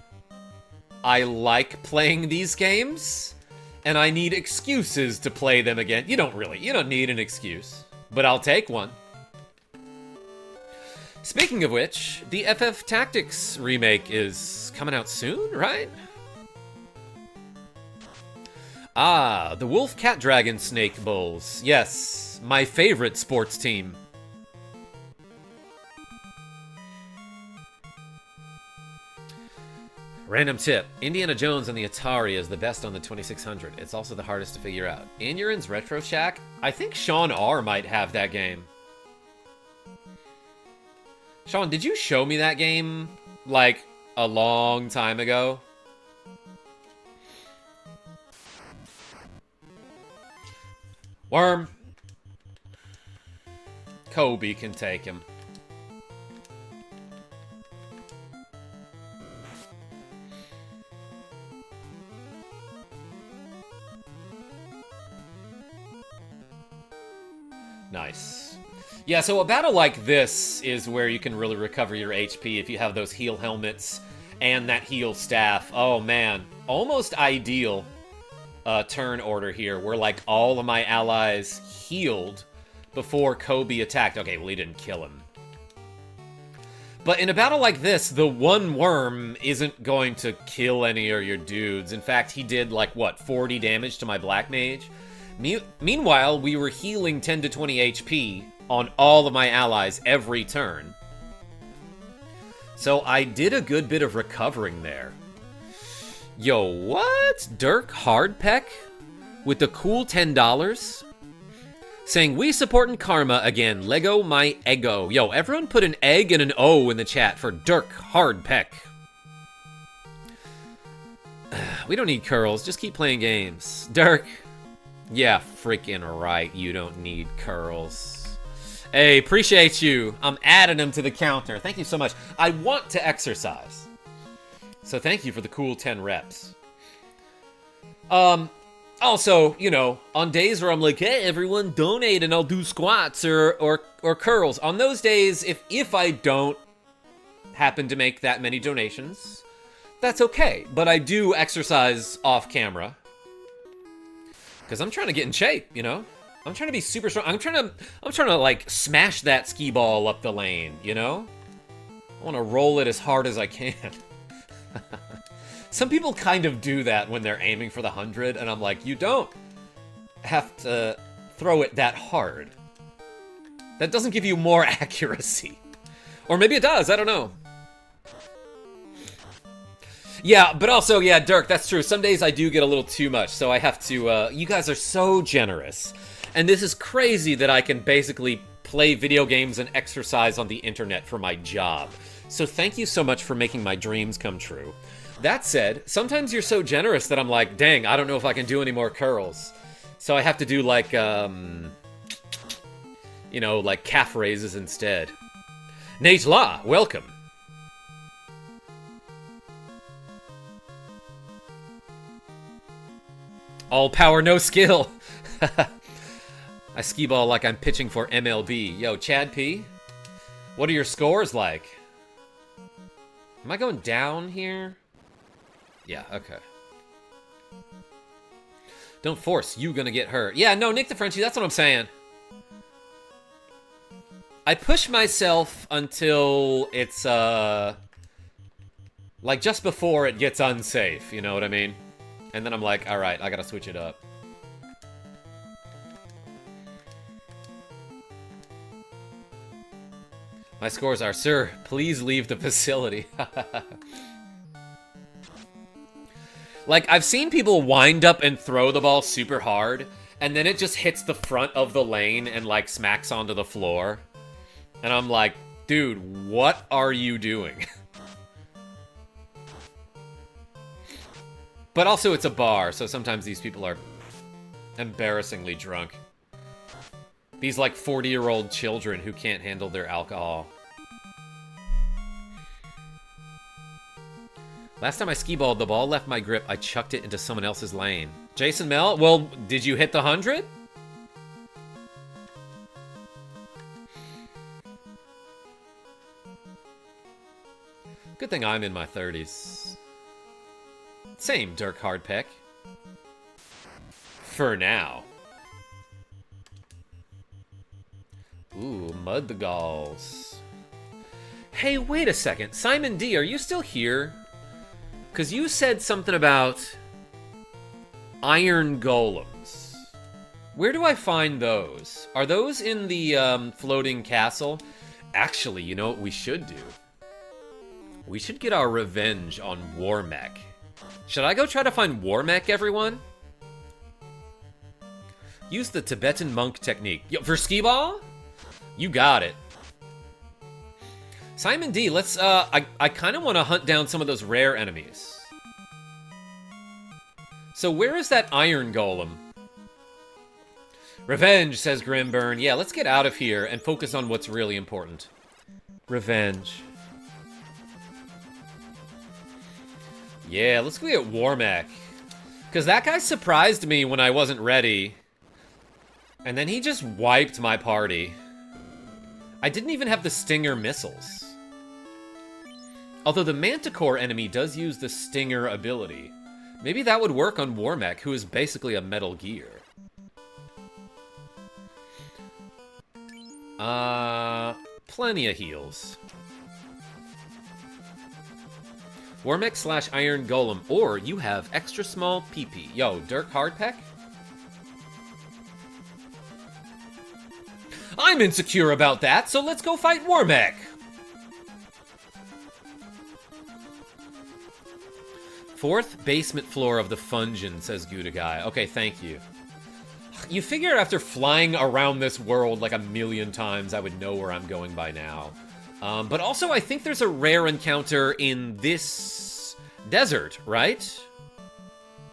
I like playing these games. And I need excuses to play them again. You don't need an excuse. But I'll take one. Speaking of which, the FF Tactics remake is coming out soon, right? Ah, the Wolf Cat Dragon Snake Bulls. Yes, my favorite sports team. Random tip. Indiana Jones on the Atari is the best on the 2600. It's also the hardest to figure out. Inurin's Retro Shack? I think Sean R. might have that game. Sean, did you show me that game, like, a long time ago? Worm. Kobe can take him. Nice. Yeah, so a battle like this is where you can really recover your HP if you have those heal helmets and that heal staff. Oh man, almost ideal turn order here, where like all of my allies healed before Kobe attacked. Okay, well he didn't kill him. But in a battle like this, the one worm isn't going to kill any of your dudes. In fact, he did like, what, 40 damage to my Black Mage? Meanwhile, we were healing 10 to 20 HP on all of my allies every turn. So I did a good bit of recovering there. Yo, what? Dirk Hardpeck? With the cool $10? Saying, we supportin' Karma again. Lego my ego. Yo, everyone put an egg and an O in the chat for Dirk Hardpeck. We don't need curls. Just keep playing games. Dirk. Yeah, freaking right. You don't need curls. Hey, appreciate you. I'm adding them to the counter. Thank you so much. I want to exercise. So thank you for the cool 10 reps. Also, you know, on days where I'm like, hey, everyone donate and I'll do squats or curls. On those days, if I don't happen to make that many donations, that's okay. But I do exercise off camera. Because I'm trying to get in shape, you know? I'm trying to be super strong. I'm trying to like smash that skee ball up the lane, you know? I want to roll it as hard as I can. Some people kind of do that when they're aiming for the 100, and I'm like, you don't have to throw it that hard. That doesn't give you more accuracy. Or maybe it does, I don't know. Yeah, but also, yeah, Dirk, that's true. Some days I do get a little too much, so I have to, you guys are so generous. And this is crazy that I can basically play video games and exercise on the internet for my job. So thank you so much for making my dreams come true. That said, sometimes you're so generous that I'm like, dang, I don't know if I can do any more curls. So I have to do like, you know, like calf raises instead. Nate La, welcome. All power, no skill. I skee ball like I'm pitching for MLB. Yo, Chad P, what are your scores like? Am I going down here? Yeah, okay. Don't force, you gonna get hurt. Yeah, no, Nick the Frenchie, that's what I'm saying. I push myself until it's, like just before it gets unsafe, you know what I mean? And then I'm like, alright, I gotta switch it up. My scores are, sir, please leave the facility. Like, I've seen people wind up and throw the ball super hard, and then it just hits the front of the lane and, like, smacks onto the floor. And I'm like, dude, what are you doing? But also, it's a bar, so sometimes these people are embarrassingly drunk. These, like, 40-year-old children who can't handle their alcohol. Last time I skee-balled, the ball left my grip. I chucked it into someone else's lane. Jason Mel, well, did you hit the 100? Good thing I'm in my 30s. Same, Dirk Hardpeck. For now. Ooh, Mudgalls. Hey, wait a second. Simon D, are you still here? Because you said something about iron golems. Where do I find those? Are those in the floating castle? Actually, you know what we should do? We should get our revenge on Warmech. Should I go try to find Warmech, everyone? Use the Tibetan monk technique. Yo, for skee ball? You got it. Simon D, let's, I kind of want to hunt down some of those rare enemies. So where is that iron golem? Revenge, says Grimburn. Yeah, let's get out of here and focus on what's really important. Revenge. Yeah, let's go get Warmech. Because that guy surprised me when I wasn't ready. And then he just wiped my party. I didn't even have the Stinger missiles. Although the Manticore enemy does use the Stinger ability. Maybe that would work on Warmech, who is basically a Metal Gear. Plenty of heals. Warmech / Iron Golem, or you have extra small PP. Yo, Dirk Hardpeck? I'm insecure about that, so let's go fight Warmech! Fourth basement floor of the Fungeon, says Gudaguy. Okay, thank you. You figure after flying around this world like a million times, I would know where I'm going by now. But also, I think there's a rare encounter in this desert, right?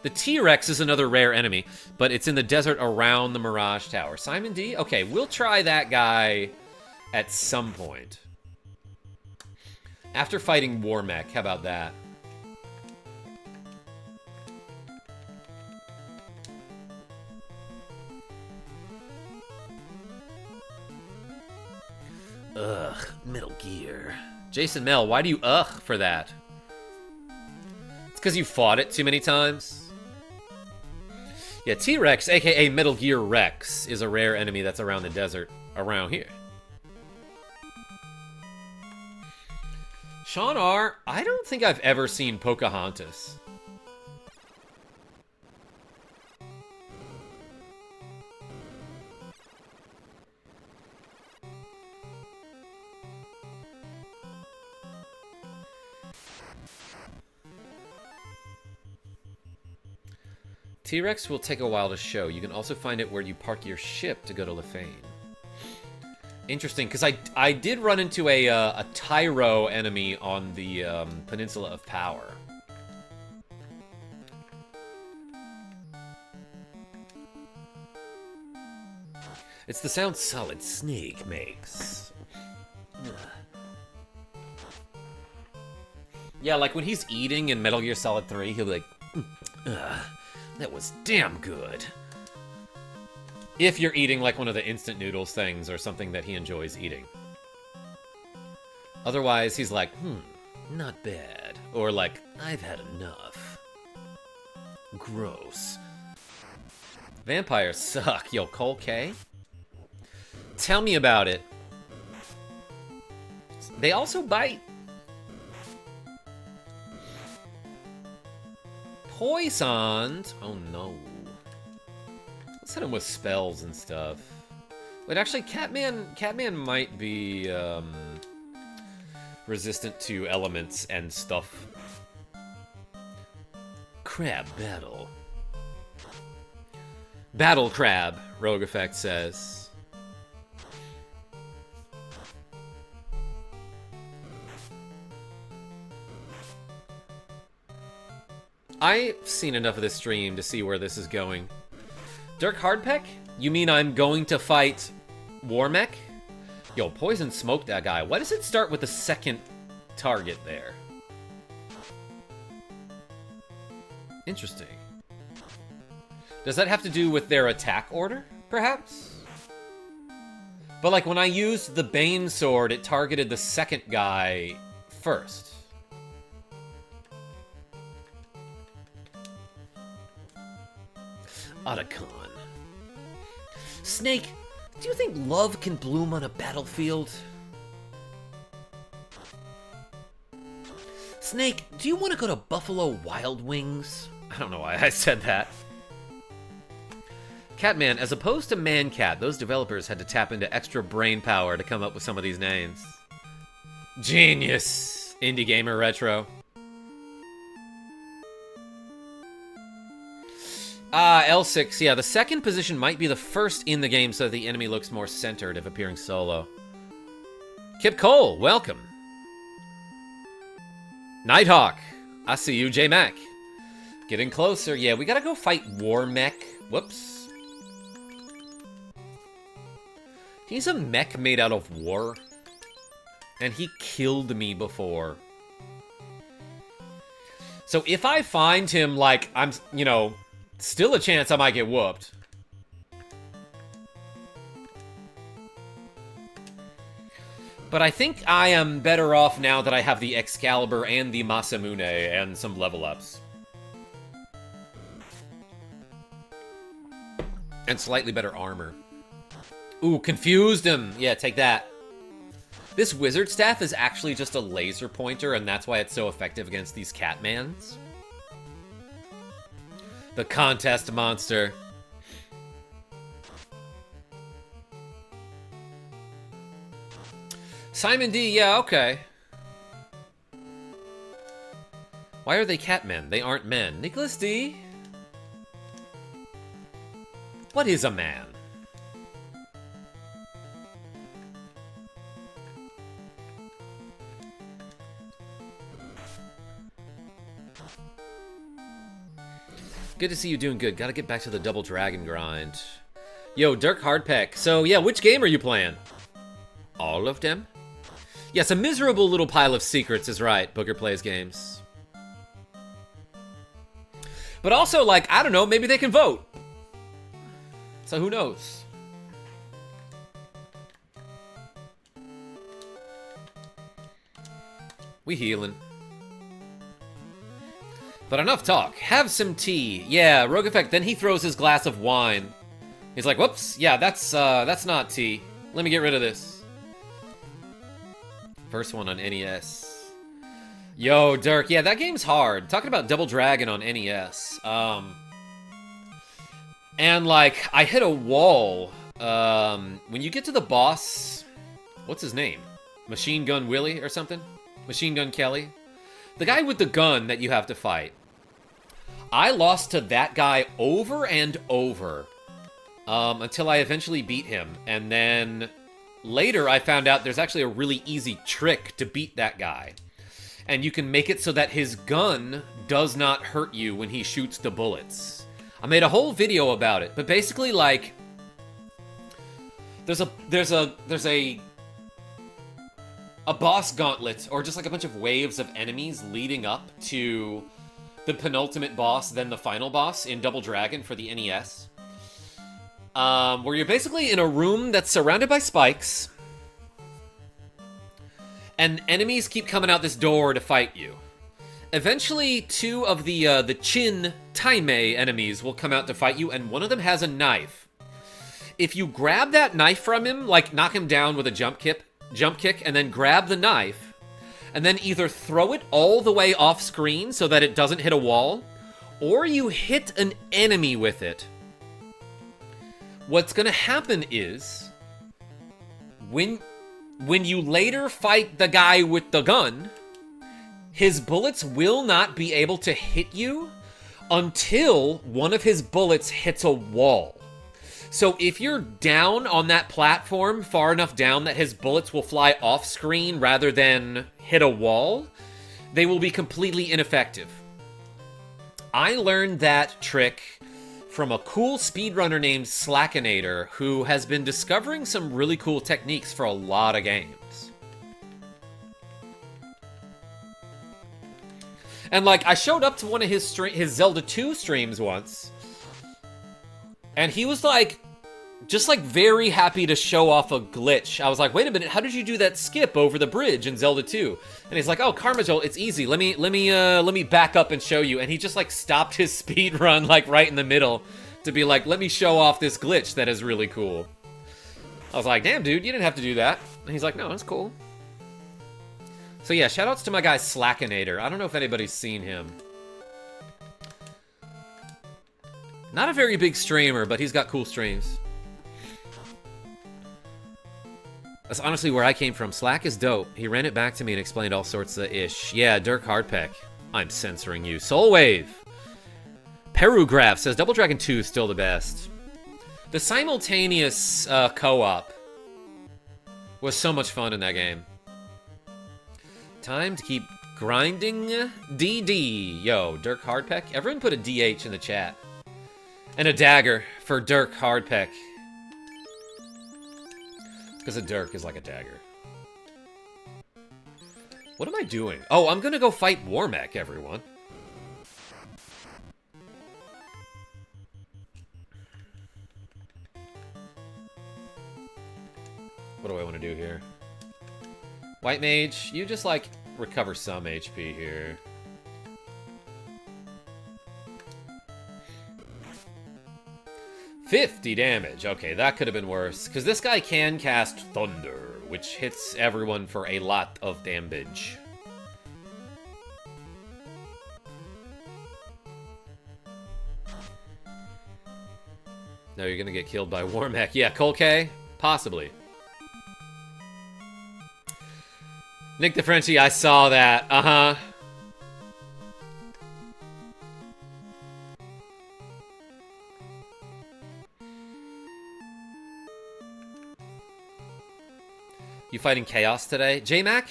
The T-Rex is another rare enemy, but it's in the desert around the Mirage Tower. Simon D? Okay, we'll try that guy at some point. After fighting Warmech, how about that? Ugh, Metal Gear. Jason Mel, why do you ugh for that? It's because you fought it too many times? Yeah, T-Rex, aka Metal Gear Rex, is a rare enemy that's around the desert around here. Sean R., I don't think I've ever seen Pocahontas. T-Rex will take a while to show. You can also find it where you park your ship to go to Lefane. Interesting, because I did run into a Tyro enemy on the Peninsula of Power. It's the sound Solid Snake makes. Yeah, like when he's eating in Metal Gear Solid 3, he'll be like, that was damn good. If you're eating like one of the instant noodles things or something that he enjoys eating. Otherwise, he's like, not bad. Or like, I've had enough. Gross. Vampires suck. Yo, Cole K? Tell me about it. They also bite. Poisoned? Oh no. Let's hit him with spells and stuff. Wait, actually, Catman might be resistant to elements and stuff. Crab battle. Battle crab, Rogue Effect says. I've seen enough of this stream to see where this is going. Dirk Hardpeck? You mean I'm going to fight Warmech? Yo, Poison smoked that guy. Why does it start with the second target there? Interesting. Does that have to do with their attack order, perhaps? But like when I used the Bane Sword, it targeted the second guy first. Otacon. Snake, do you think love can bloom on a battlefield? Snake, do you want to go to Buffalo Wild Wings? I don't know why I said that. Catman, as opposed to Mancat, those developers had to tap into extra brain power to come up with some of these names. Genius! Indie Gamer Retro. L6, yeah, the second position might be the first in the game so that the enemy looks more centered if appearing solo. Kip Cole, welcome. Nighthawk, I see you, J-Mac. Getting closer, yeah, we gotta go fight Warmech. Whoops. He's a mech made out of war. And he killed me before. So if I find him, like, I'm, you know, still a chance I might get whooped. But I think I am better off now that I have the Excalibur and the Masamune and some level ups. And slightly better armor. Ooh, confused him. Yeah, take that. This wizard staff is actually just a laser pointer, and that's why it's so effective against these Catmans. The contest monster. Simon D, yeah, okay. Why are they Catmen? They aren't men. Nicholas D? What is a man? Good to see you doing good. Gotta get back to the Double Dragon grind. Yo, Dirk Hardpeck. So, yeah, which game are you playing? All of them? Yes, a miserable little pile of secrets is right. Booker plays games. But also, like, I don't know, maybe they can vote. So who knows? We healing. But enough talk. Have some tea. Yeah, Rogue Effect. Then he throws his glass of wine. He's like, whoops. Yeah, that's not tea. Let me get rid of this. First one on NES. Yo, Dirk, yeah, that game's hard. Talking about Double Dragon on NES. And, like, I hit a wall. When you get to the boss... What's his name? Machine Gun Willie or something? Machine Gun Kelly? The guy with the gun that you have to fight. I lost to that guy over and over. Until I eventually beat him. And then later I found out there's actually a really easy trick to beat that guy. And you can make it so that his gun does not hurt you when he shoots the bullets. I made a whole video about it, but basically, like, there's a boss gauntlet, or just like a bunch of waves of enemies leading up to the penultimate boss, then the final boss in Double Dragon for the NES. Where you're basically in a room that's surrounded by spikes, and enemies keep coming out this door to fight you. Eventually, two of the Chin Taimei enemies will come out to fight you, and one of them has a knife. If you grab that knife from him, like knock him down with a jump kick, and then grab the knife, and then either throw it all the way off screen so that it doesn't hit a wall, or you hit an enemy with it. What's gonna happen is, when you later fight the guy with the gun, his bullets will not be able to hit you until one of his bullets hits a wall. So if you're down on that platform far enough down that his bullets will fly off screen rather than hit a wall, they will be completely ineffective. I learned that trick from a cool speedrunner named Slackinator, who has been discovering some really cool techniques for a lot of games. And, like, I showed up to one of his Zelda 2 streams once, and he was, like, just, like, very happy to show off a glitch. I was like, wait a minute, how did you do that skip over the bridge in Zelda 2? And he's like, oh, KarmaJolt, it's easy. Let me back up and show you. And he just, like, stopped his speed run, like, right in the middle to be like, let me show off this glitch that is really cool. I was like, damn, dude, you didn't have to do that. And he's like, no, it's cool. So yeah, shoutouts to my guy Slackinator. I don't know if anybody's seen him. Not a very big streamer, but he's got cool streams. That's honestly where I came from. Slack is dope. He ran it back to me and explained all sorts of ish. Yeah, Dirk Hardpeck. I'm censoring you. Soulwave. Perugraph says Double Dragon 2 is still the best. The simultaneous co-op was so much fun in that game. Time to keep grinding DD. Yo, Dirk Hardpeck. Everyone put a DH in the chat. And a dagger for Dirk Hardpeck. Because a Dirk is like a dagger. What am I doing? Oh, I'm gonna go fight Warmech, everyone. What do I want to do here? White Mage, you just, like, recover some HP here. $50 damage. Okay, that could have been worse. Because this guy can cast Thunder, which hits everyone for a lot of damage. No, you're gonna get killed by Warmech. Yeah, Kolke? Possibly. Nick the Frenchie, I saw that. Uh-huh. You fighting Chaos today? J-Mac?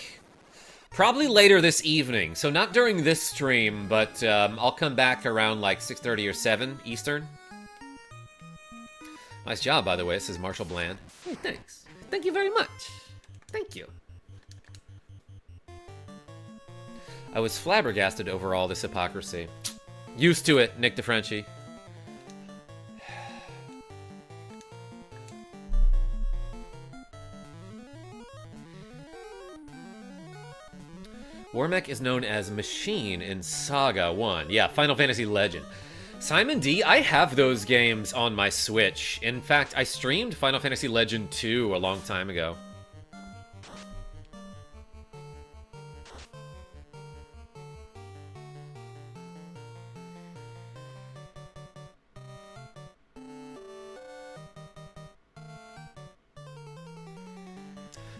Probably later this evening. So not during this stream, but I'll come back around like 6:30 or 7 Eastern. Nice job, by the way. This is Marshall Bland. Hey, thanks. Thank you very much. Thank you. I was flabbergasted over all this hypocrisy. Used to it, Nick DeFrenchie. Warmech is known as Machine in Saga 1. Yeah, Final Fantasy Legend. Simon D, I have those games on my Switch. In fact, I streamed Final Fantasy Legend 2 a long time ago.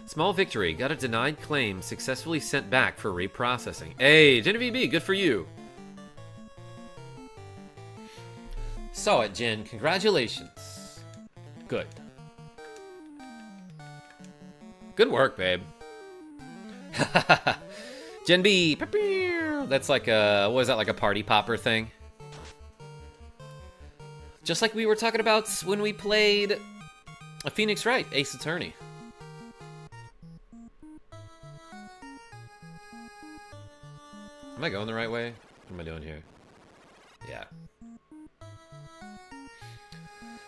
Small victory. Got a denied claim successfully sent back for reprocessing. Hey, Genevieve B, good for you. Saw it, Jen. Congratulations. Good. Good work, babe. Gen B. That's like a, what is that, like a party popper thing? Just like we were talking about when we played a Phoenix Wright, Ace Attorney. Am I going the right way? What am I doing here? Yeah.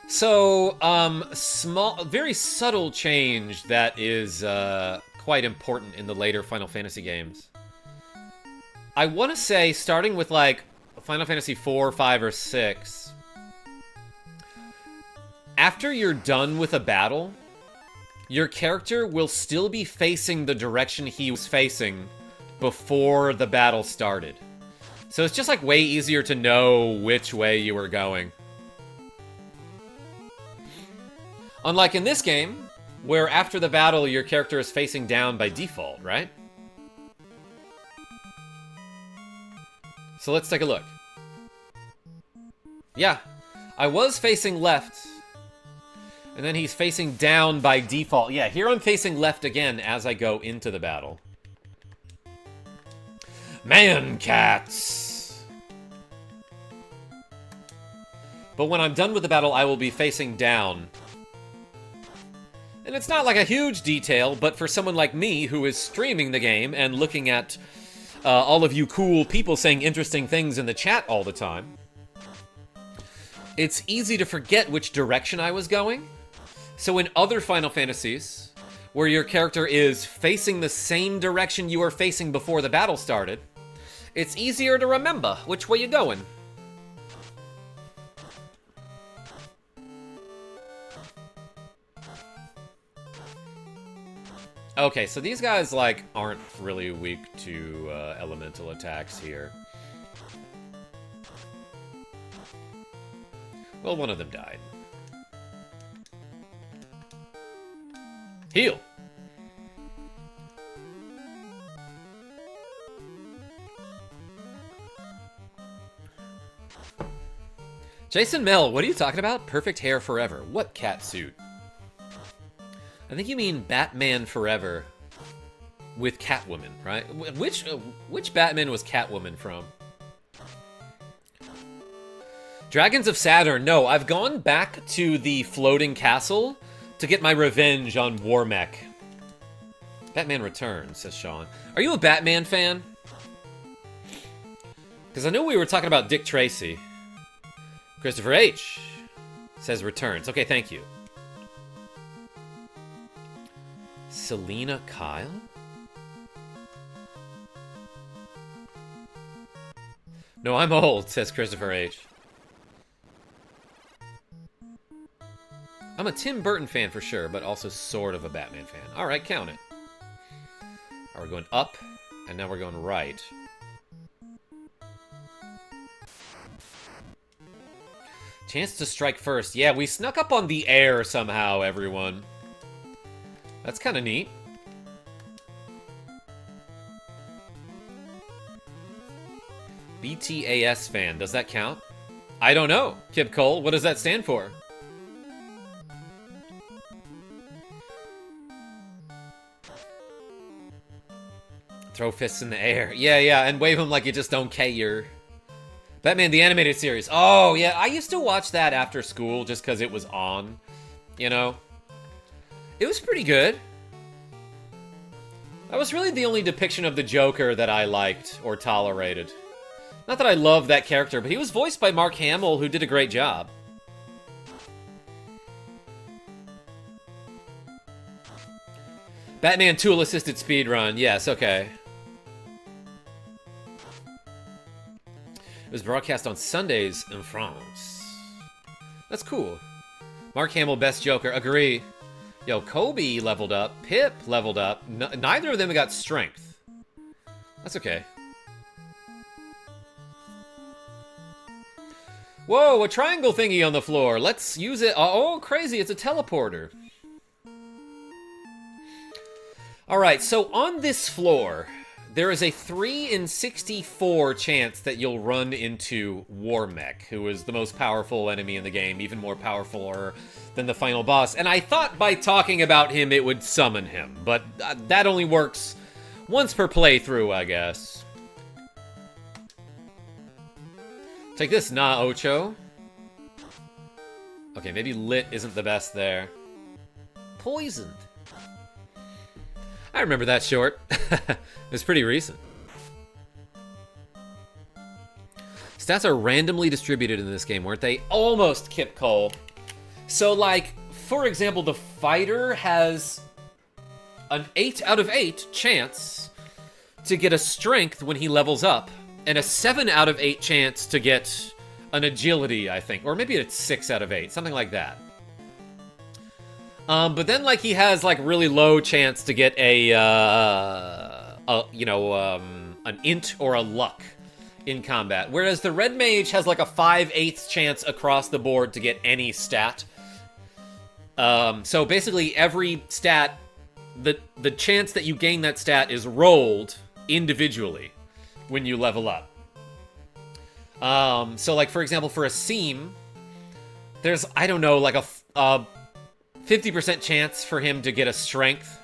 So, very subtle change that is quite important in the later Final Fantasy games. I want to say, starting with like Final Fantasy 4, 5, or 6, after you're done with a battle, your character will still be facing the direction he was facing before the battle started. So it's just like way easier to know which way you were going. Unlike in this game, where after the battle your character is facing down by default, right? So let's take a look. Yeah, I was facing left, and then he's facing down by default. Yeah, here I'm facing left again as I go into the battle. Man cats! But when I'm done with the battle, I will be facing down. And it's not like a huge detail, but for someone like me who is streaming the game and looking at all of you cool people saying interesting things in the chat all the time, it's easy to forget which direction I was going. So in other Final Fantasies, where your character is facing the same direction you were facing before the battle started, it's easier to remember which way you're going. Okay, so these guys, like, aren't really weak to elemental attacks here. Well, one of them died. Heal! Jason Mel, what are you talking about? Perfect hair forever. What cat suit? I think you mean Batman Forever with Catwoman, right? Which Batman was Catwoman from? Dragons of Saturn. No, I've gone back to the floating castle to get my revenge on Warmech. Batman Returns, says Sean. Are you a Batman fan? Because I know we were talking about Dick Tracy. Christopher H. says Returns. Okay, thank you. Selena Kyle? No, I'm old, says Christopher H. I'm a Tim Burton fan for sure, but also sort of a Batman fan. Alright, count it. Alright, we're going up, and now we're going right. Chance to strike first. Yeah, we snuck up on the air somehow, everyone. That's kind of neat. BTAS fan, does that count? I don't know, Kip Cole. What does that stand for? Throw fists in the air. Yeah, and wave them like you just don't care your... Batman the Animated Series. Oh, yeah, I used to watch that after school just because it was on, you know? It was pretty good. That was really the only depiction of the Joker that I liked or tolerated. Not that I love that character, but he was voiced by Mark Hamill, who did a great job. Batman tool-assisted speedrun. Yes, okay. It was broadcast on Sundays in France. That's cool. Mark Hamill, best Joker. Agree. Yo, Kobe leveled up. Pip leveled up. Neither of them got strength. That's okay. Whoa, a triangle thingy on the floor. Let's use it. Oh, crazy. It's a teleporter. Alright, so on this floor, there is a 3 in 64 chance that you'll run into Warmech, who is the most powerful enemy in the game, even more powerful than the final boss. And I thought by talking about him it would summon him, but that only works once per playthrough, I guess. Take this, Na Ocho. Okay, maybe lit isn't the best there. Poisoned. I remember that short. It was pretty recent. Stats are randomly distributed in this game, weren't they? Almost, Kip Cole. So, like, for example, the fighter has an 8 out of 8 chance to get a strength when he levels up, and a 7 out of 8 chance to get an agility, I think. Or maybe it's 6 out of 8, something like that. But then, like, he has, like, really low chance to get an int or a luck in combat. Whereas the red mage has, like, a 5/8 chance across the board to get any stat. So basically, every stat, the chance that you gain that stat is rolled individually when you level up. So, like, for example, for a seam, there's, I don't know, like a 50% chance for him to get a strength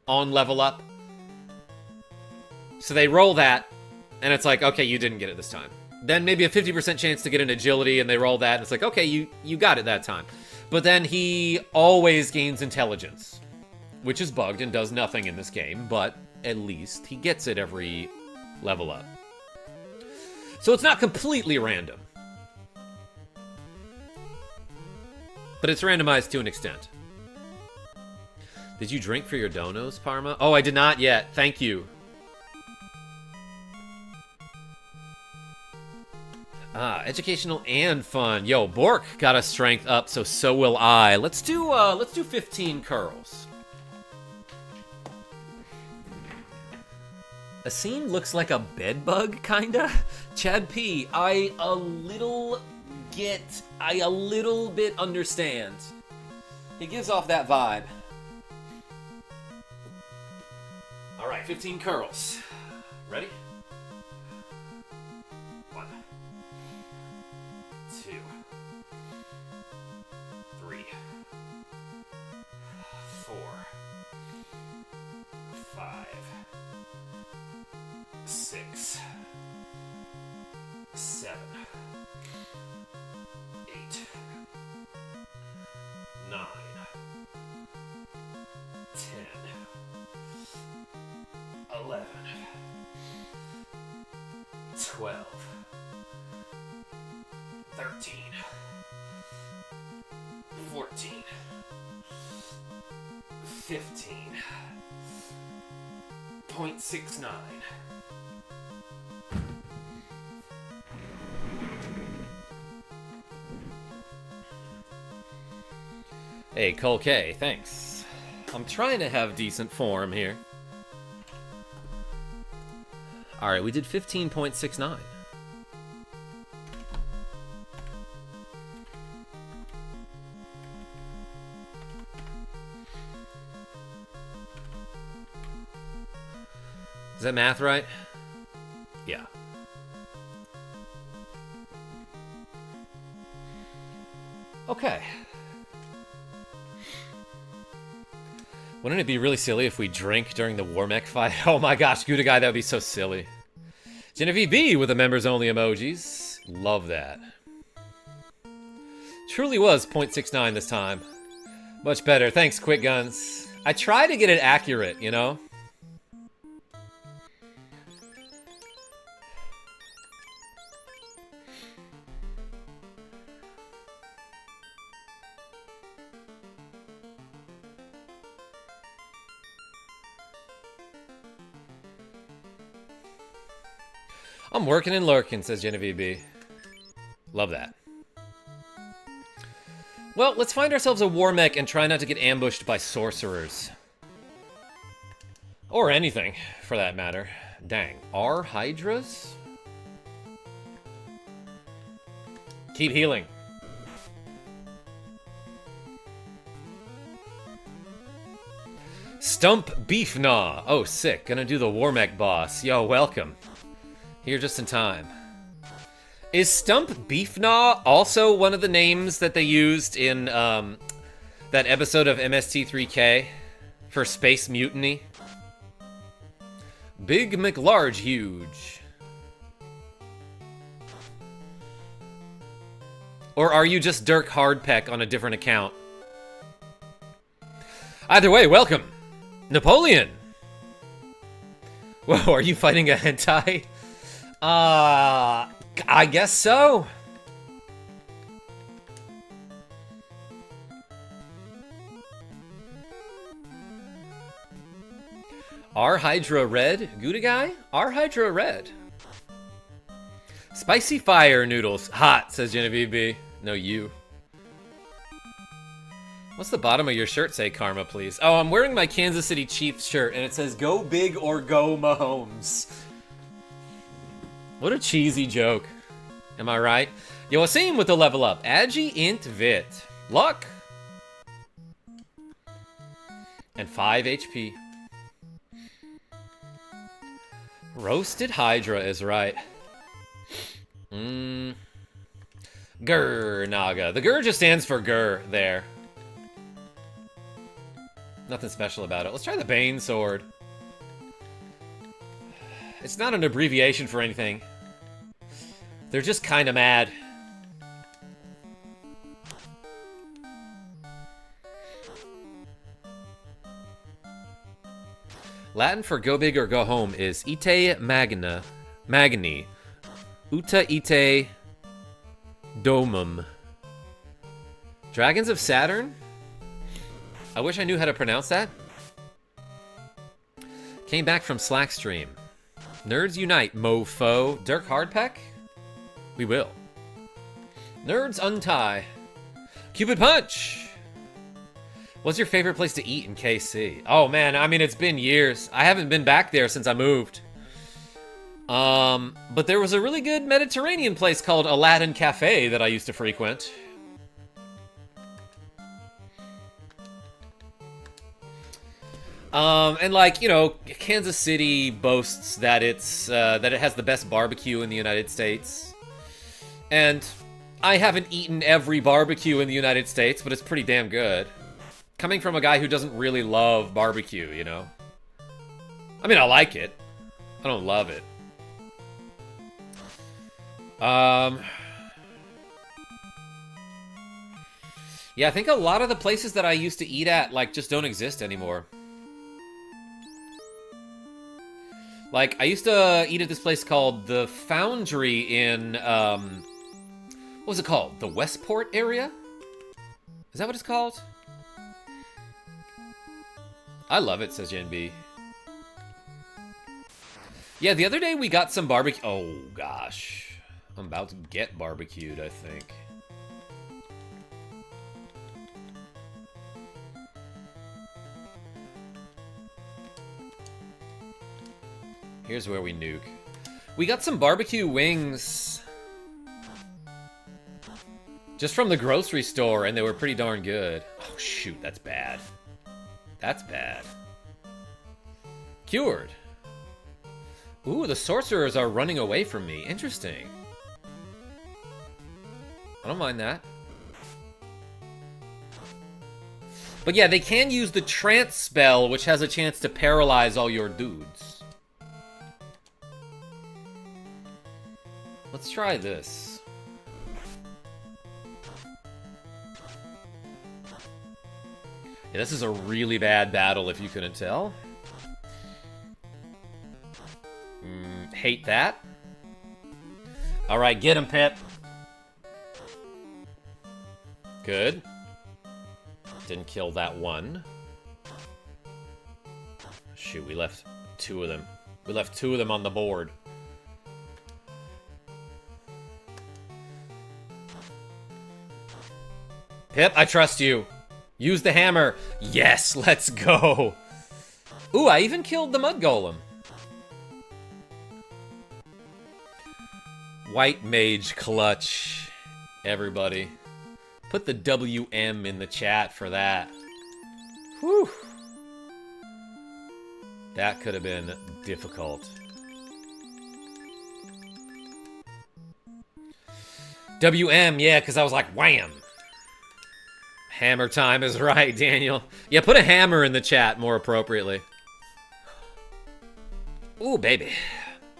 on level up. So they roll that, and it's like, okay, you didn't get it this time. Then maybe a 50% chance to get an agility, and they roll that, and it's like, okay, you got it that time. But then he always gains intelligence, which is bugged and does nothing in this game, but at least he gets it every level up. So it's not completely random. But it's randomized to an extent. Did you drink for your donos, Parma? Oh, I did not yet. Thank you. Educational and fun. Yo, Bork got a strength up, so will I. Let's do 15 curls. A scene looks like a bed bug, kinda. Chad P, I a little bit understand. He gives off that vibe. All right, 15 curls. Ready? 1, 2, 3, 4, 5, 6, 7, 8, 9, 10, 11, 12, 13, 14, 15, 0.69. Hey, Cole K, thanks. I'm trying to have decent form here. Alright, we did 15.69. Is that math right? Yeah. Okay. Wouldn't it be really silly if we drink during the Warmech fight? Oh my gosh, Gouda Guy, that would be so silly. Genevieve B with the members-only emojis. Love that. Truly was 0.69 this time. Much better. Thanks, Quick Guns. I try to get it accurate, you know? I'm working and lurking, says Genevieve B. Love that. Well, let's find ourselves a Warmech and try not to get ambushed by sorcerers. Or anything, for that matter. Dang. Are Hydras? Keep healing. Stump Beef Gnaw. Oh, sick. Gonna do the Warmech boss. Yo, welcome. Here just in time. Is Stump Beef Gnaw also one of the names that they used in that episode of MST3K for Space Mutiny? Big McLarge Huge. Or are you just Dirk Hardpeck on a different account? Either way, welcome. Napoleon. Whoa, are you fighting a hentai? I guess so. R Hydra Red? Gouda guy? R Hydra Red. Spicy fire noodles. Hot, says Genevieve B. No, you. What's the bottom of your shirt say, Karma, please? Oh, I'm wearing my Kansas City Chiefs shirt, and it says, go big or go Mahomes. What a cheesy joke. Am I right? Yo, Wasim with the level up. Agi int vit. Luck. And 5 HP. Roasted Hydra is right. Grr, Naga. The grr just stands for grr there. Nothing special about it. Let's try the Bane Sword. It's not an abbreviation for anything. They're just kind of mad. Latin for go big or go home is ite magni, uta ite domum. Dragons of Saturn? I wish I knew how to pronounce that. Came back from Slackstream. Nerds unite, mofo. Dirk Hardpeck? We will. Nerds untie. Cupid Punch! What's your favorite place to eat in KC? Oh man, I mean, it's been years. I haven't been back there since I moved. But there was a really good Mediterranean place called Aladdin Cafe that I used to frequent. And like, you know, Kansas City boasts that that it has the best barbecue in the United States. And I haven't eaten every barbecue in the United States, but it's pretty damn good. Coming from a guy who doesn't really love barbecue, you know? I mean, I like it. I don't love it. Yeah, I think a lot of the places that I used to eat at, like, just don't exist anymore. Like, I used to eat at this place called The Foundry in, what was it called? The Westport area? Is that what it's called? I love it, says Jen B. Yeah, the other day we got some barbecue. Oh, gosh. I'm about to get barbecued, I think. Here's where we nuke. We got some barbecue wings just from the grocery store, and they were pretty darn good. Oh, shoot, that's bad. That's bad. Cured. Ooh, the sorcerers are running away from me. Interesting. I don't mind that. But yeah, they can use the trance spell, which has a chance to paralyze all your dudes. Let's try this. Yeah, this is a really bad battle, if you couldn't tell. Hate that. Alright, get him, Pip. Good. Didn't kill that one. Shoot, we left two of them. We left two of them on the board. Pip, I trust you. Use the hammer. Yes, let's go. Ooh, I even killed the mud golem. White mage clutch. Everybody. Put the WM in the chat for that. Whew. That could have been difficult. WM, yeah, because I was like, wham. Hammer time is right, Daniel. Yeah, put a hammer in the chat more appropriately. Ooh, baby.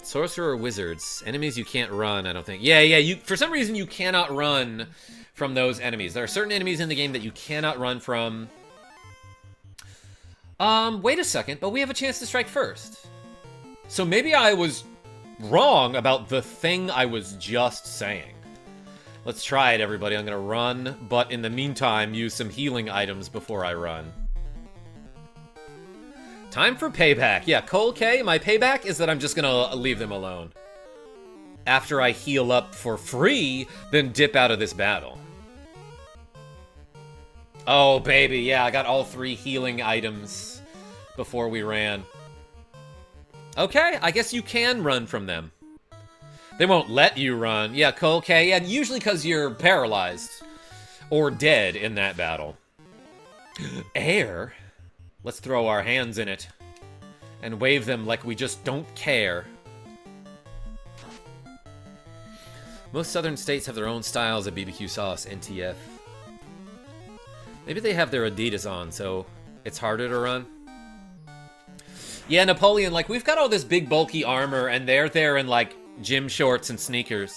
Sorcerer or wizards. Enemies you can't run, I don't think. Yeah, you for some reason you cannot run from those enemies. There are certain enemies in the game that you cannot run from. Wait a second, but we have a chance to strike first. So maybe I was wrong about the thing I was just saying. Let's try it, everybody. I'm gonna run, but in the meantime, use some healing items before I run. Time for payback. Yeah, Cole K, my payback is that I'm just gonna leave them alone. After I heal up for free, then dip out of this battle. Oh, baby, yeah, I got all 3 healing items before we ran. Okay, I guess you can run from them. They won't let you run. Yeah, Cole K, yeah, usually because you're paralyzed or dead in that battle. Air? Let's throw our hands in it and wave them like we just don't care. Most southern states have their own styles of BBQ sauce, NTF. Maybe they have their Adidas on, so it's harder to run. Yeah, Napoleon, like, we've got all this big bulky armor, and they're there in, like, gym shorts and sneakers.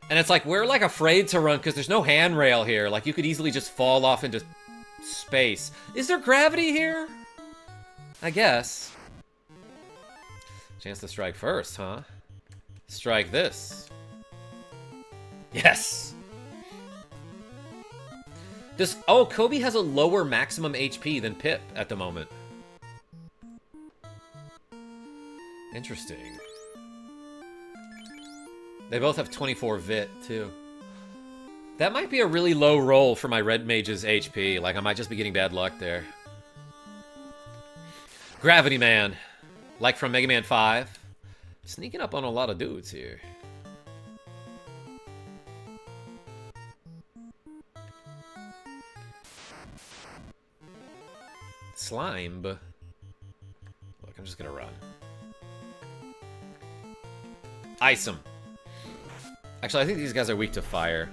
And it's like, we're, like, afraid to run because there's no handrail here. Like, you could easily just fall off into space. Is there gravity here? I guess. Chance to strike first, huh? Strike this. Yes! Oh, Kobe has a lower maximum HP than Pip at the moment. Interesting. They both have 24 vit, too. That might be a really low roll for my red mage's HP. Like, I might just be getting bad luck there. Gravity Man. Like from Mega Man 5. Sneaking up on a lot of dudes here. Slime. Look, I'm just gonna run. Ice them. Actually, I think these guys are weak to fire.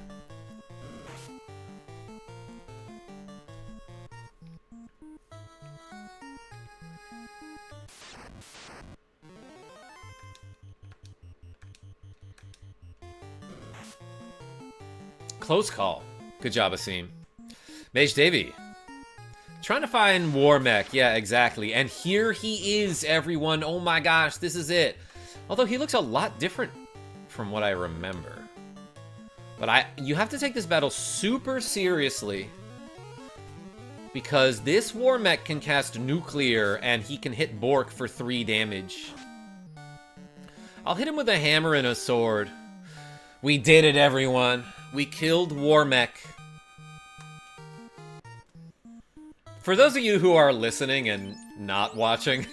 Close call. Good job, Asim. Mage Davey. Trying to find War Mech. Yeah, exactly. And here he is, everyone. Oh my gosh, this is it. Although he looks a lot different from what I remember. But you have to take this battle super seriously. Because this War Mech can cast Nuclear, and he can hit Bork for 3 damage. I'll hit him with a hammer and a sword. We did it, everyone. We killed War Mech. For those of you who are listening and not watching,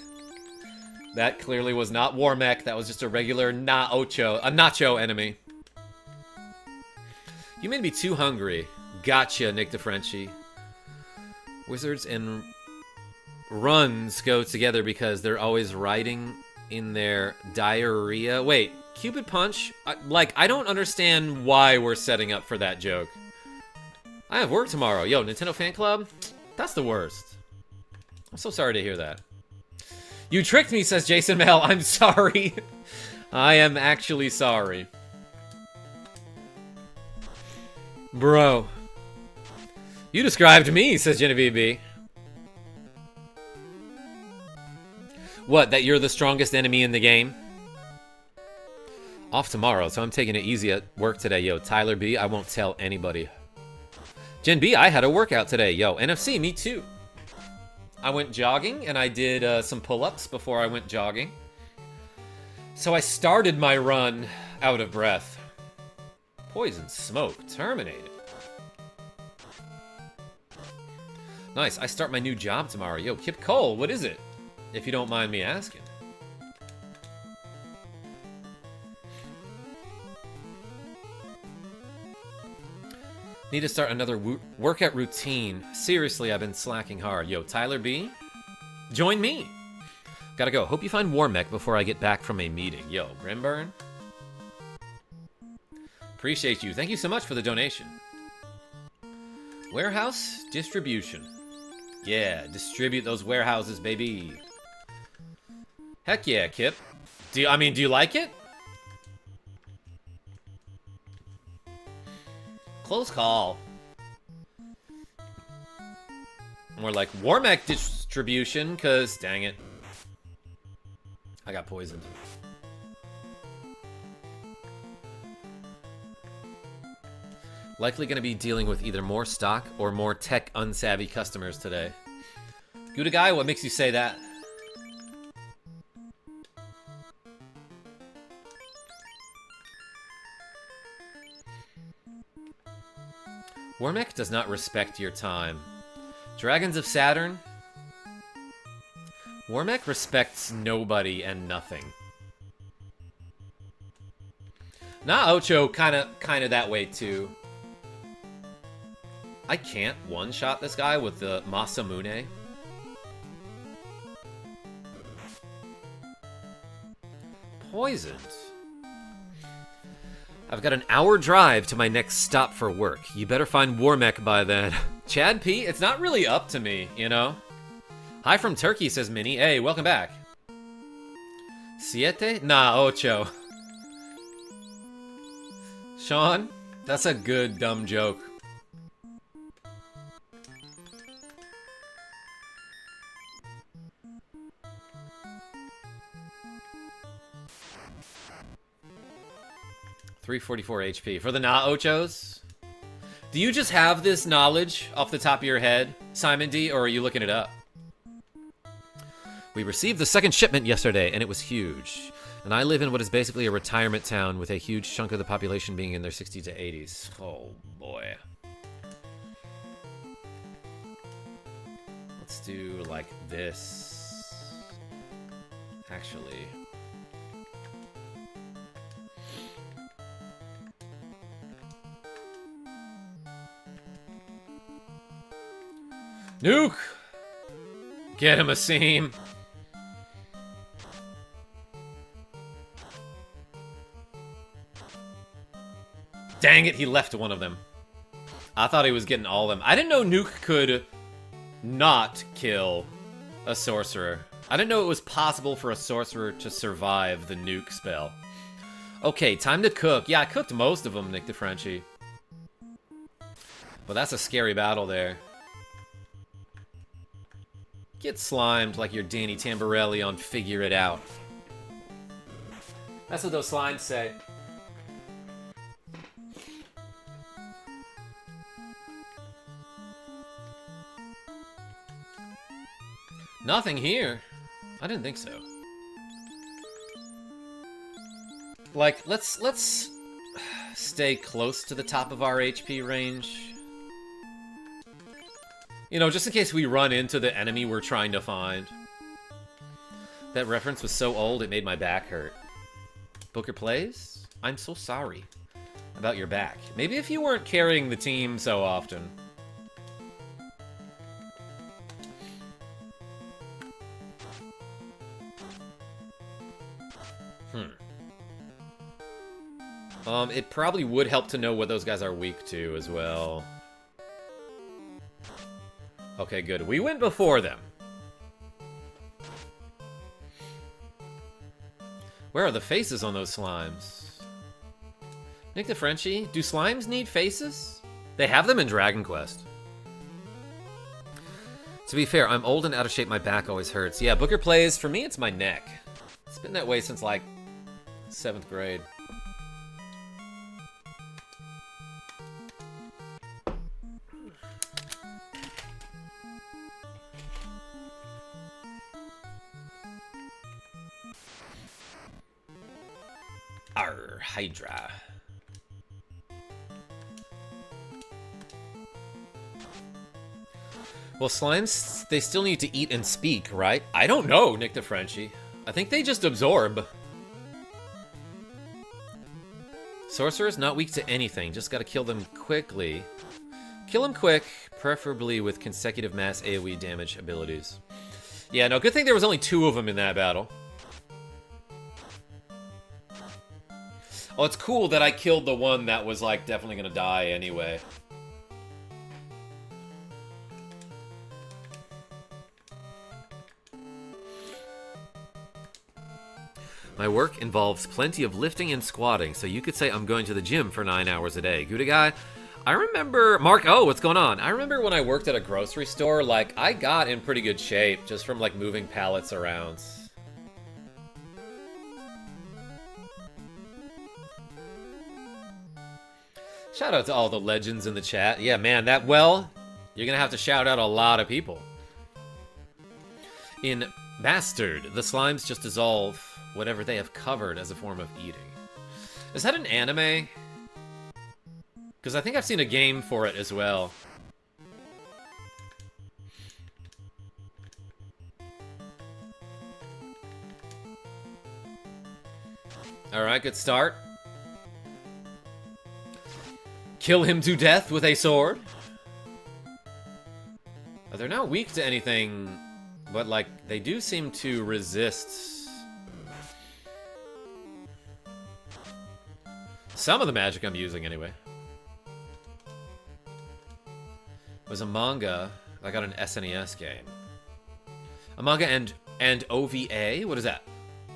that clearly was not War Mech. That was just a regular nacho enemy. You made me too hungry. Gotcha, Nick DeFrenchie. Wizards and runs go together because they're always riding in their diarrhea. Wait, Cupid Punch? I don't understand why we're setting up for that joke. I have work tomorrow. Yo, Nintendo Fan Club? That's the worst. I'm so sorry to hear that. You tricked me, says Jason Mel. I'm sorry. I am actually sorry. Bro. You described me, says Genevieve B. What, that you're the strongest enemy in the game? Off tomorrow, so I'm taking it easy at work today. Yo, Tyler B, I won't tell anybody. Jen B, I had a workout today. Yo, NFC, me too. I went jogging, and I did some pull-ups before I went jogging. So I started my run out of breath. Poison smoke terminated. Nice, I start my new job tomorrow. Yo, Kip Cole, what is it? If you don't mind me asking. Need to start another workout routine. Seriously, I've been slacking hard. Yo, Tyler B. Join me. Gotta go. Hope you find Warmech before I get back from a meeting. Yo, Grimburn. Appreciate you. Thank you so much for the donation. Warehouse distribution. Yeah, distribute those warehouses, baby. Heck yeah, Kip. Do you like it? Close call. More like Warmech distribution, cause dang it. I got poisoned. Likely gonna be dealing with either more stock or more tech unsavvy customers today. Gouda guy, what makes you say that? Warmech does not respect your time. Dragons of Saturn? Warmech respects nobody and nothing. Nah, Ocho kinda that way too. I can't one-shot this guy with the Masamune. Poisoned. I've got an hour drive to my next stop for work. You better find Warmech by then. Chad P, it's not really up to me, you know? Hi from Turkey, says Minnie. Hey, welcome back. Siete? Nah, ocho. Sean, that's a good dumb joke. $344 HP. For the na-ochos? Do you just have this knowledge off the top of your head, Simon D, or are you looking it up? We received the second shipment yesterday, and it was huge. And I live in what is basically a retirement town with a huge chunk of the population being in their 60s to 80s. Oh, boy. Let's do, like, this. Actually... Nuke! Get him, Asim. Dang it, he left one of them. I thought he was getting all of them. I didn't know Nuke could not kill a sorcerer. I didn't know it was possible for a sorcerer to survive the Nuke spell. Okay, time to cook. Yeah, I cooked most of them, Nick DeFrenchie. But that's a scary battle there. Get slimed like you're Danny Tamborelli on Figure It Out. That's what those slimes say. Nothing here. I didn't think so. Like, let's stay close to the top of our HP range. You know, just in case we run into the enemy we're trying to find. That reference was so old it made my back hurt. Booker plays? I'm so sorry about your back. Maybe if you weren't carrying the team so often. It probably would help to know what those guys are weak to as well. Okay, good. We went before them. Where are the faces on those slimes? Nick DeFrenchie, do slimes need faces? They have them in Dragon Quest. To be fair, I'm old and out of shape. My back always hurts. Yeah, Booker plays. For me, it's my neck. It's been that way since, like, 7th grade. Arr, Hydra. Well, slimes, they still need to eat and speak, right? I don't know, Nick DeFrenchie. I think they just absorb. Sorcerers, not weak to anything. Just gotta kill them quickly. Kill them quick, preferably with consecutive mass AoE damage abilities. Yeah, no, good thing there was only 2 of them in that battle. Oh, it's cool that I killed the one that was, like, definitely gonna die anyway. My work involves plenty of lifting and squatting, so you could say I'm going to the gym for 9 hours a day. Gouda guy, I remember... Mark, oh, what's going on? I remember when I worked at a grocery store, like, I got in pretty good shape just from, like, moving pallets around. Shout out to all the legends in the chat. Yeah, man, that, well, you're gonna have to shout out a lot of people. In Bastard, the slimes just dissolve whatever they have covered as a form of eating. Is that an anime? Because I think I've seen a game for it as well. Alright, good start. Kill him to death with a sword. They're not weak to anything, but, like, they do seem to resist some of the magic I'm using, anyway. It was a manga. I got an SNES game. A manga and OVA? What is that?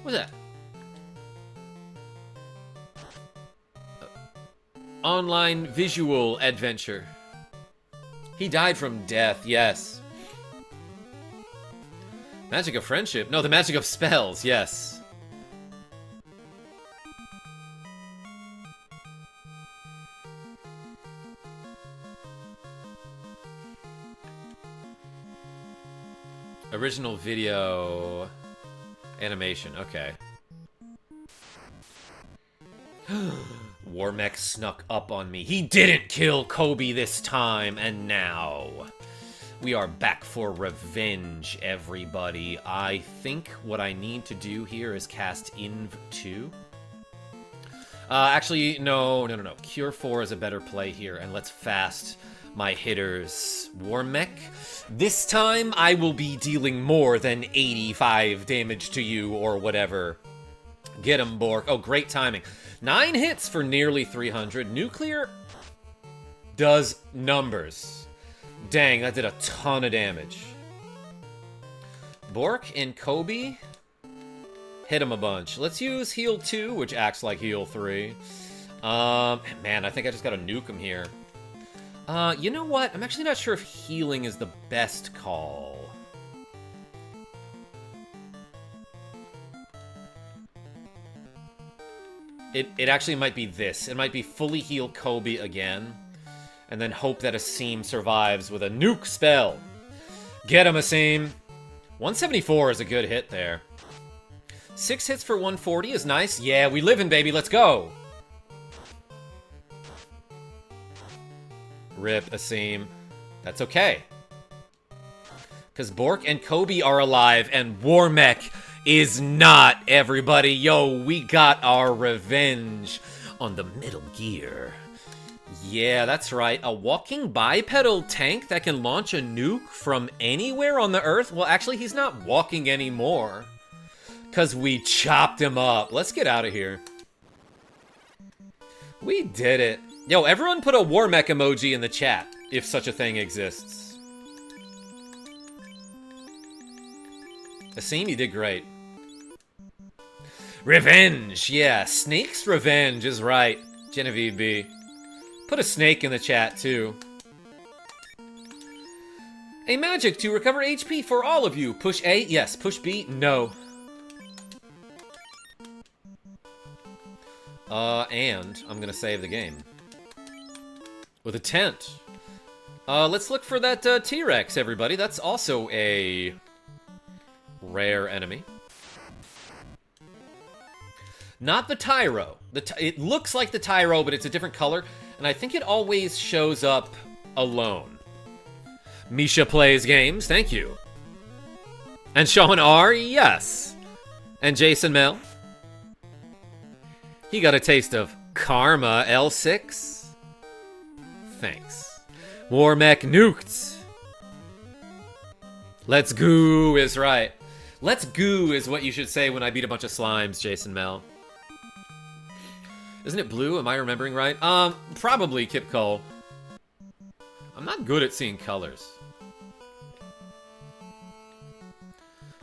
What is that? Online visual adventure. He died from death, yes. Magic of friendship? No, the magic of spells, yes. Original video animation, okay. Warmech snuck up on me. He didn't kill Kobe this time, and now we are back for revenge, everybody. I think what I need to do here is cast Inv 2. Actually, no. Cure 4 is a better play here, and let's fast my hitters. Warmech. This time, I will be dealing more than 85 damage to you, or whatever. Get him, Bork. Oh, great timing. 9 hits for nearly 300. Nuclear does numbers. Dang, that did a ton of damage. Bork and Kobe hit him a bunch. Let's use heal 2, which acts like heal 3. Man, I think I just gotta nuke him here. You know what? I'm actually not sure if healing is the best call. It actually might be this. It might be fully heal Kobe again, and then hope that Asim survives with a nuke spell. Get him, Asim. 174 is a good hit there. 6 hits for 140 is nice. Yeah, we livin', baby. Let's go. Rip, Asim. That's okay. Because Bork and Kobe are alive, and Warmech is not, everybody. Yo, we got our revenge on the Metal Gear. Yeah, that's right. A walking bipedal tank that can launch a nuke from anywhere on the Earth? Well, actually, he's not walking anymore. Because we chopped him up. Let's get out of here. We did it. Yo, everyone put a Warmech emoji in the chat, if such a thing exists. Asim, you did great. Revenge! Yeah, Snake's revenge is right. Genevieve B. Put a snake in the chat, too. A magic to recover HP for all of you. Push A? Yes. Push B? No. And I'm gonna save the game. With a tent. Let's look for that T-Rex, everybody. That's also a rare enemy. Not the Tyro. It looks like the Tyro, but it's a different color, and I think it always shows up alone. Misha plays games, thank you. And Sean R, yes. And Jason Mel. He got a taste of Karma L6. Thanks. Warmech nuked. Let's goo is right. Let's goo is what you should say when I beat a bunch of slimes, Jason Mel. Isn't it blue? Am I remembering right? Probably, Kip Cole. I'm not good at seeing colors.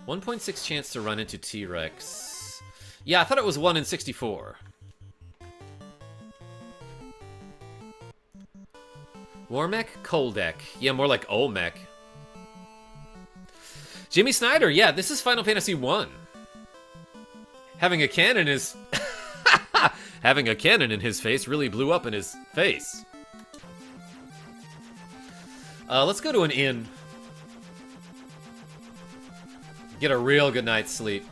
1.6 chance to run into T-Rex. Yeah, I thought it was 1 in 64. Warmech? Coldek. Yeah, more like Olmec. Jimmy Snyder, yeah, this is Final Fantasy 1. Having a cannon is... Having a cannon in his face really blew up in his face. Let's go to an inn. Get a real good night's sleep.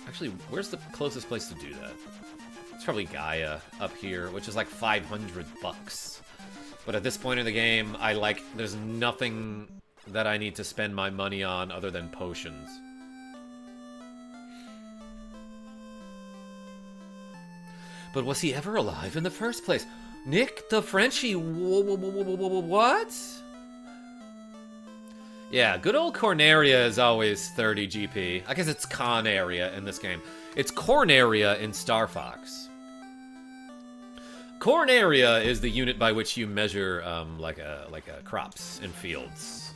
Actually, where's the closest place to do that? It's probably Gaia up here, which is like 500 bucks. But at this point in the game, there's nothing that I need to spend my money on other than potions. But was he ever alive in the first place? Nick the Frenchie, what? Yeah, good old Corneria is always 30 GP. I guess it's Conaria in this game. It's Corneria in Star Fox. Corneria is the unit by which you measure like crops in fields.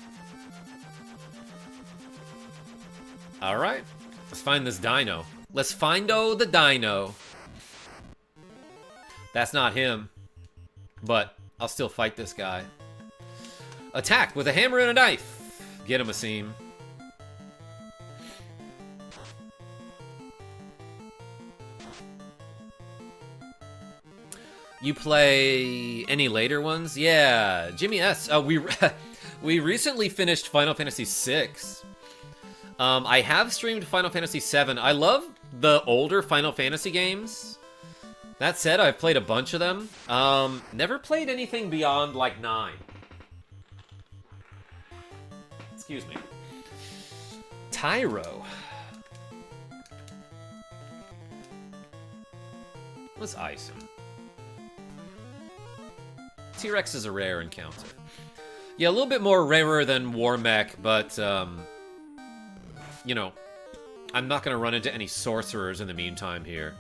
All right, let's find this dino. Let's find-o the dino. That's not him, but I'll still fight this guy. Attack with a hammer and a knife. Get him, Asim. You play any later ones? Yeah, Jimmy S. We recently finished Final Fantasy VI. I have streamed Final Fantasy VII. I love the older Final Fantasy games. That said, I've played a bunch of them. Never played anything beyond, like, 9. Excuse me. Tyro. Let's ice him. T-Rex is a rare encounter. Yeah, a little bit more rarer than Warmech, but, you know, I'm not going to run into any sorcerers in the meantime here.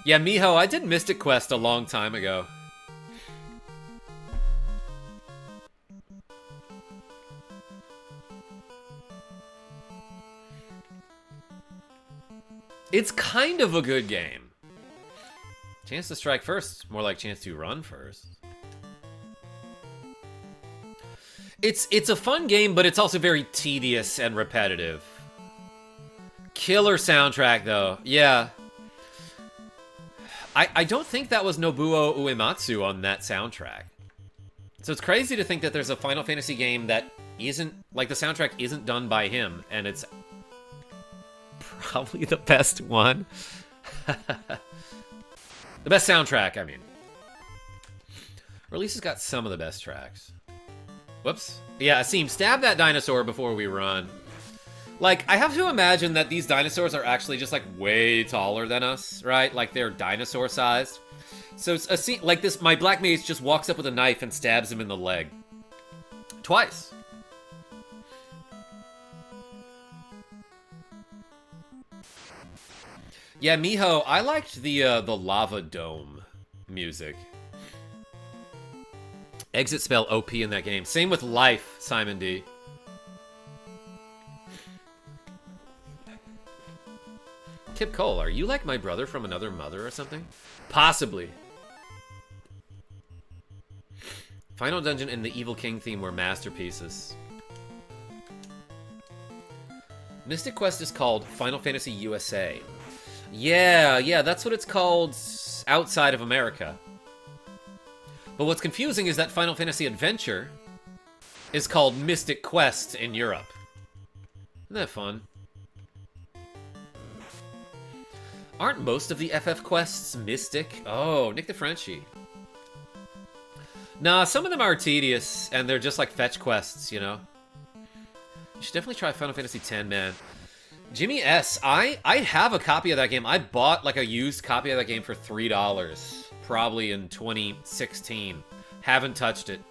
Yeah, Miho, I did Mystic Quest a long time ago. It's kind of a good game. Chance to strike first, more like chance to run first. It's a fun game, but it's also very tedious and repetitive. Killer soundtrack, though. Yeah. I don't think that was Nobuo Uematsu on that soundtrack. So it's crazy to think that there's a Final Fantasy game that isn't, like, the soundtrack isn't done by him, and it's probably the best one. The best soundtrack, I mean. Or at least it's got some of the best tracks. Whoops. Yeah, Asim, stab that dinosaur before we run. Like, I have to imagine that these dinosaurs are actually just, like, way taller than us, right? Like, they're dinosaur-sized. So it's a scene like this. My black mage just walks up with a knife and stabs him in the leg. Twice. Yeah, Miho, I liked the lava dome music. Exit spell OP in that game. Same with life, Simon D. Kip Cole, are you like my brother from another mother or something? Possibly. Final Dungeon and the Evil King theme were masterpieces. Mystic Quest is called Final Fantasy USA. Yeah, that's what it's called outside of America. But what's confusing is that Final Fantasy Adventure is called Mystic Quest in Europe. Isn't that fun? Aren't most of the FF quests mystic? Oh, Nick the Frenchie. Nah, some of them are tedious, and they're just like fetch quests, you know? You should definitely try Final Fantasy X, man. Jimmy S, I have a copy of that game. I bought like a used copy of that game for $3, probably in 2016. Haven't touched it.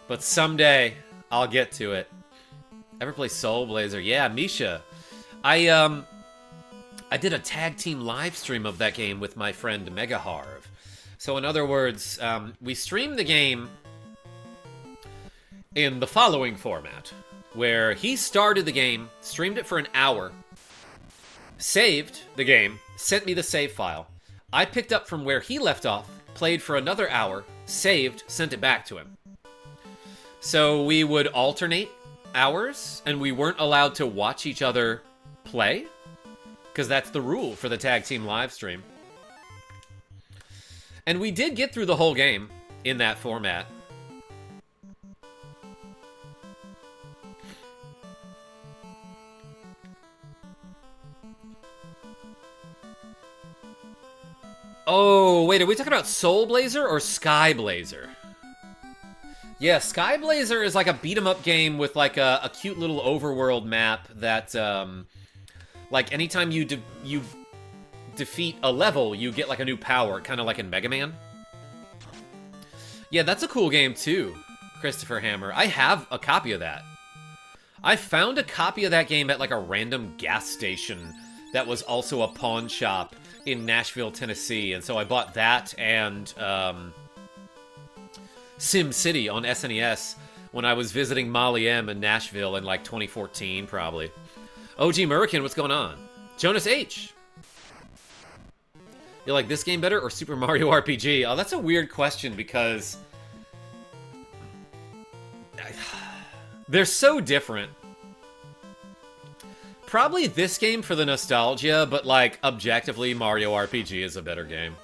But someday, I'll get to it. Ever play Soul Blazer? Yeah, Misha. I did a tag team live stream of that game with my friend Megaharv. So in other words, we streamed the game in the following format, where he started the game, streamed it for an hour, saved the game, sent me the save file. I picked up from where he left off, played for another hour, saved, sent it back to him. So we would alternate hours, and we weren't allowed to watch each other play, because that's the rule for the tag team live stream. And we did get through the whole game in that format. Oh, wait, are we talking about Soul Blazer or Sky Blazer? Yeah, Sky Blazer is like a beat-em-up game with like a cute little overworld map that, like anytime you defeat a level, you get like a new power, kind of like in Mega Man. Yeah, that's a cool game too, Christopher Hammer. I have a copy of that. I found a copy of that game at like a random gas station that was also a pawn shop in Nashville, Tennessee, and so I bought that and Sim City on SNES when I was visiting Molly M in Nashville in like 2014, probably. OG Murican, what's going on? Jonas H. You like this game better or Super Mario RPG? Oh, that's a weird question because they're so different. Probably this game for the nostalgia, but like objectively, Mario RPG is a better game.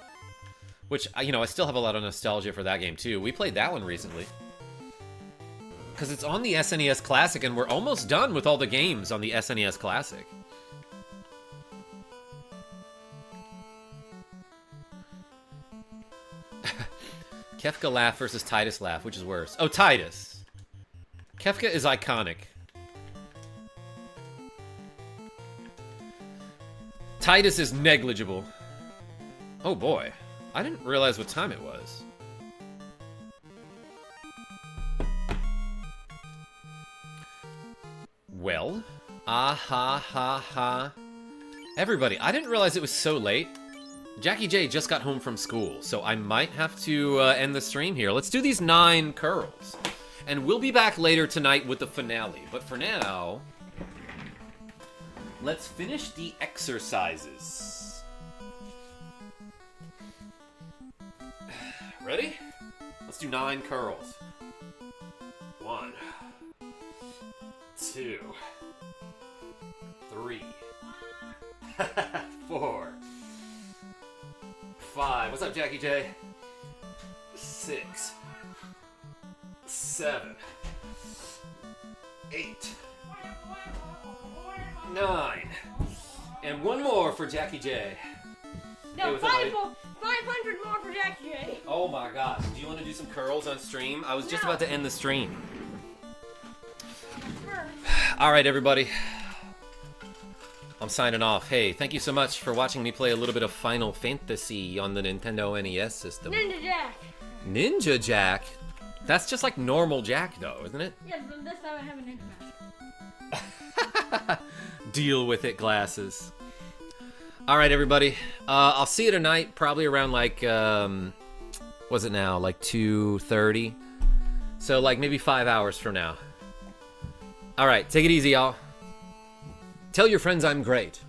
Which, you know, I still have a lot of nostalgia for that game too. We played that one recently. Because it's on the SNES Classic, and we're almost done with all the games on the SNES Classic. Kefka Laugh versus Titus Laugh, which is worse? Oh, Titus. Kefka is iconic. Titus is negligible. Oh boy. I didn't realize what time it was. Well, ha. Everybody, I didn't realize it was so late. Jackie J just got home from school, so I might have to end the stream here. Let's do these 9 curls. And we'll be back later tonight with the finale. But for now, let's finish the exercises. Ready? Let's do 9 curls. 1, 2, 3, 4, 5. What's up, Jackie J? 6, 7, 8, 9. And one more for Jackie J. No, 500 more for Jackie J. Oh my gosh. Do you want to do some curls on stream? I was just about to end the stream. Alright, everybody. I'm signing off. Hey, thank you so much for watching me play a little bit of Final Fantasy on the Nintendo NES system. Ninja Jack. Ninja Jack? That's just like normal Jack, though, isn't it? Yes, but this time I have a ninja mask. Deal with it, glasses. Alright, everybody. I'll see you tonight, probably around like, what's it now? Like 2:30? So like maybe 5 hours from now. Alright, take it easy, y'all. Tell your friends I'm great.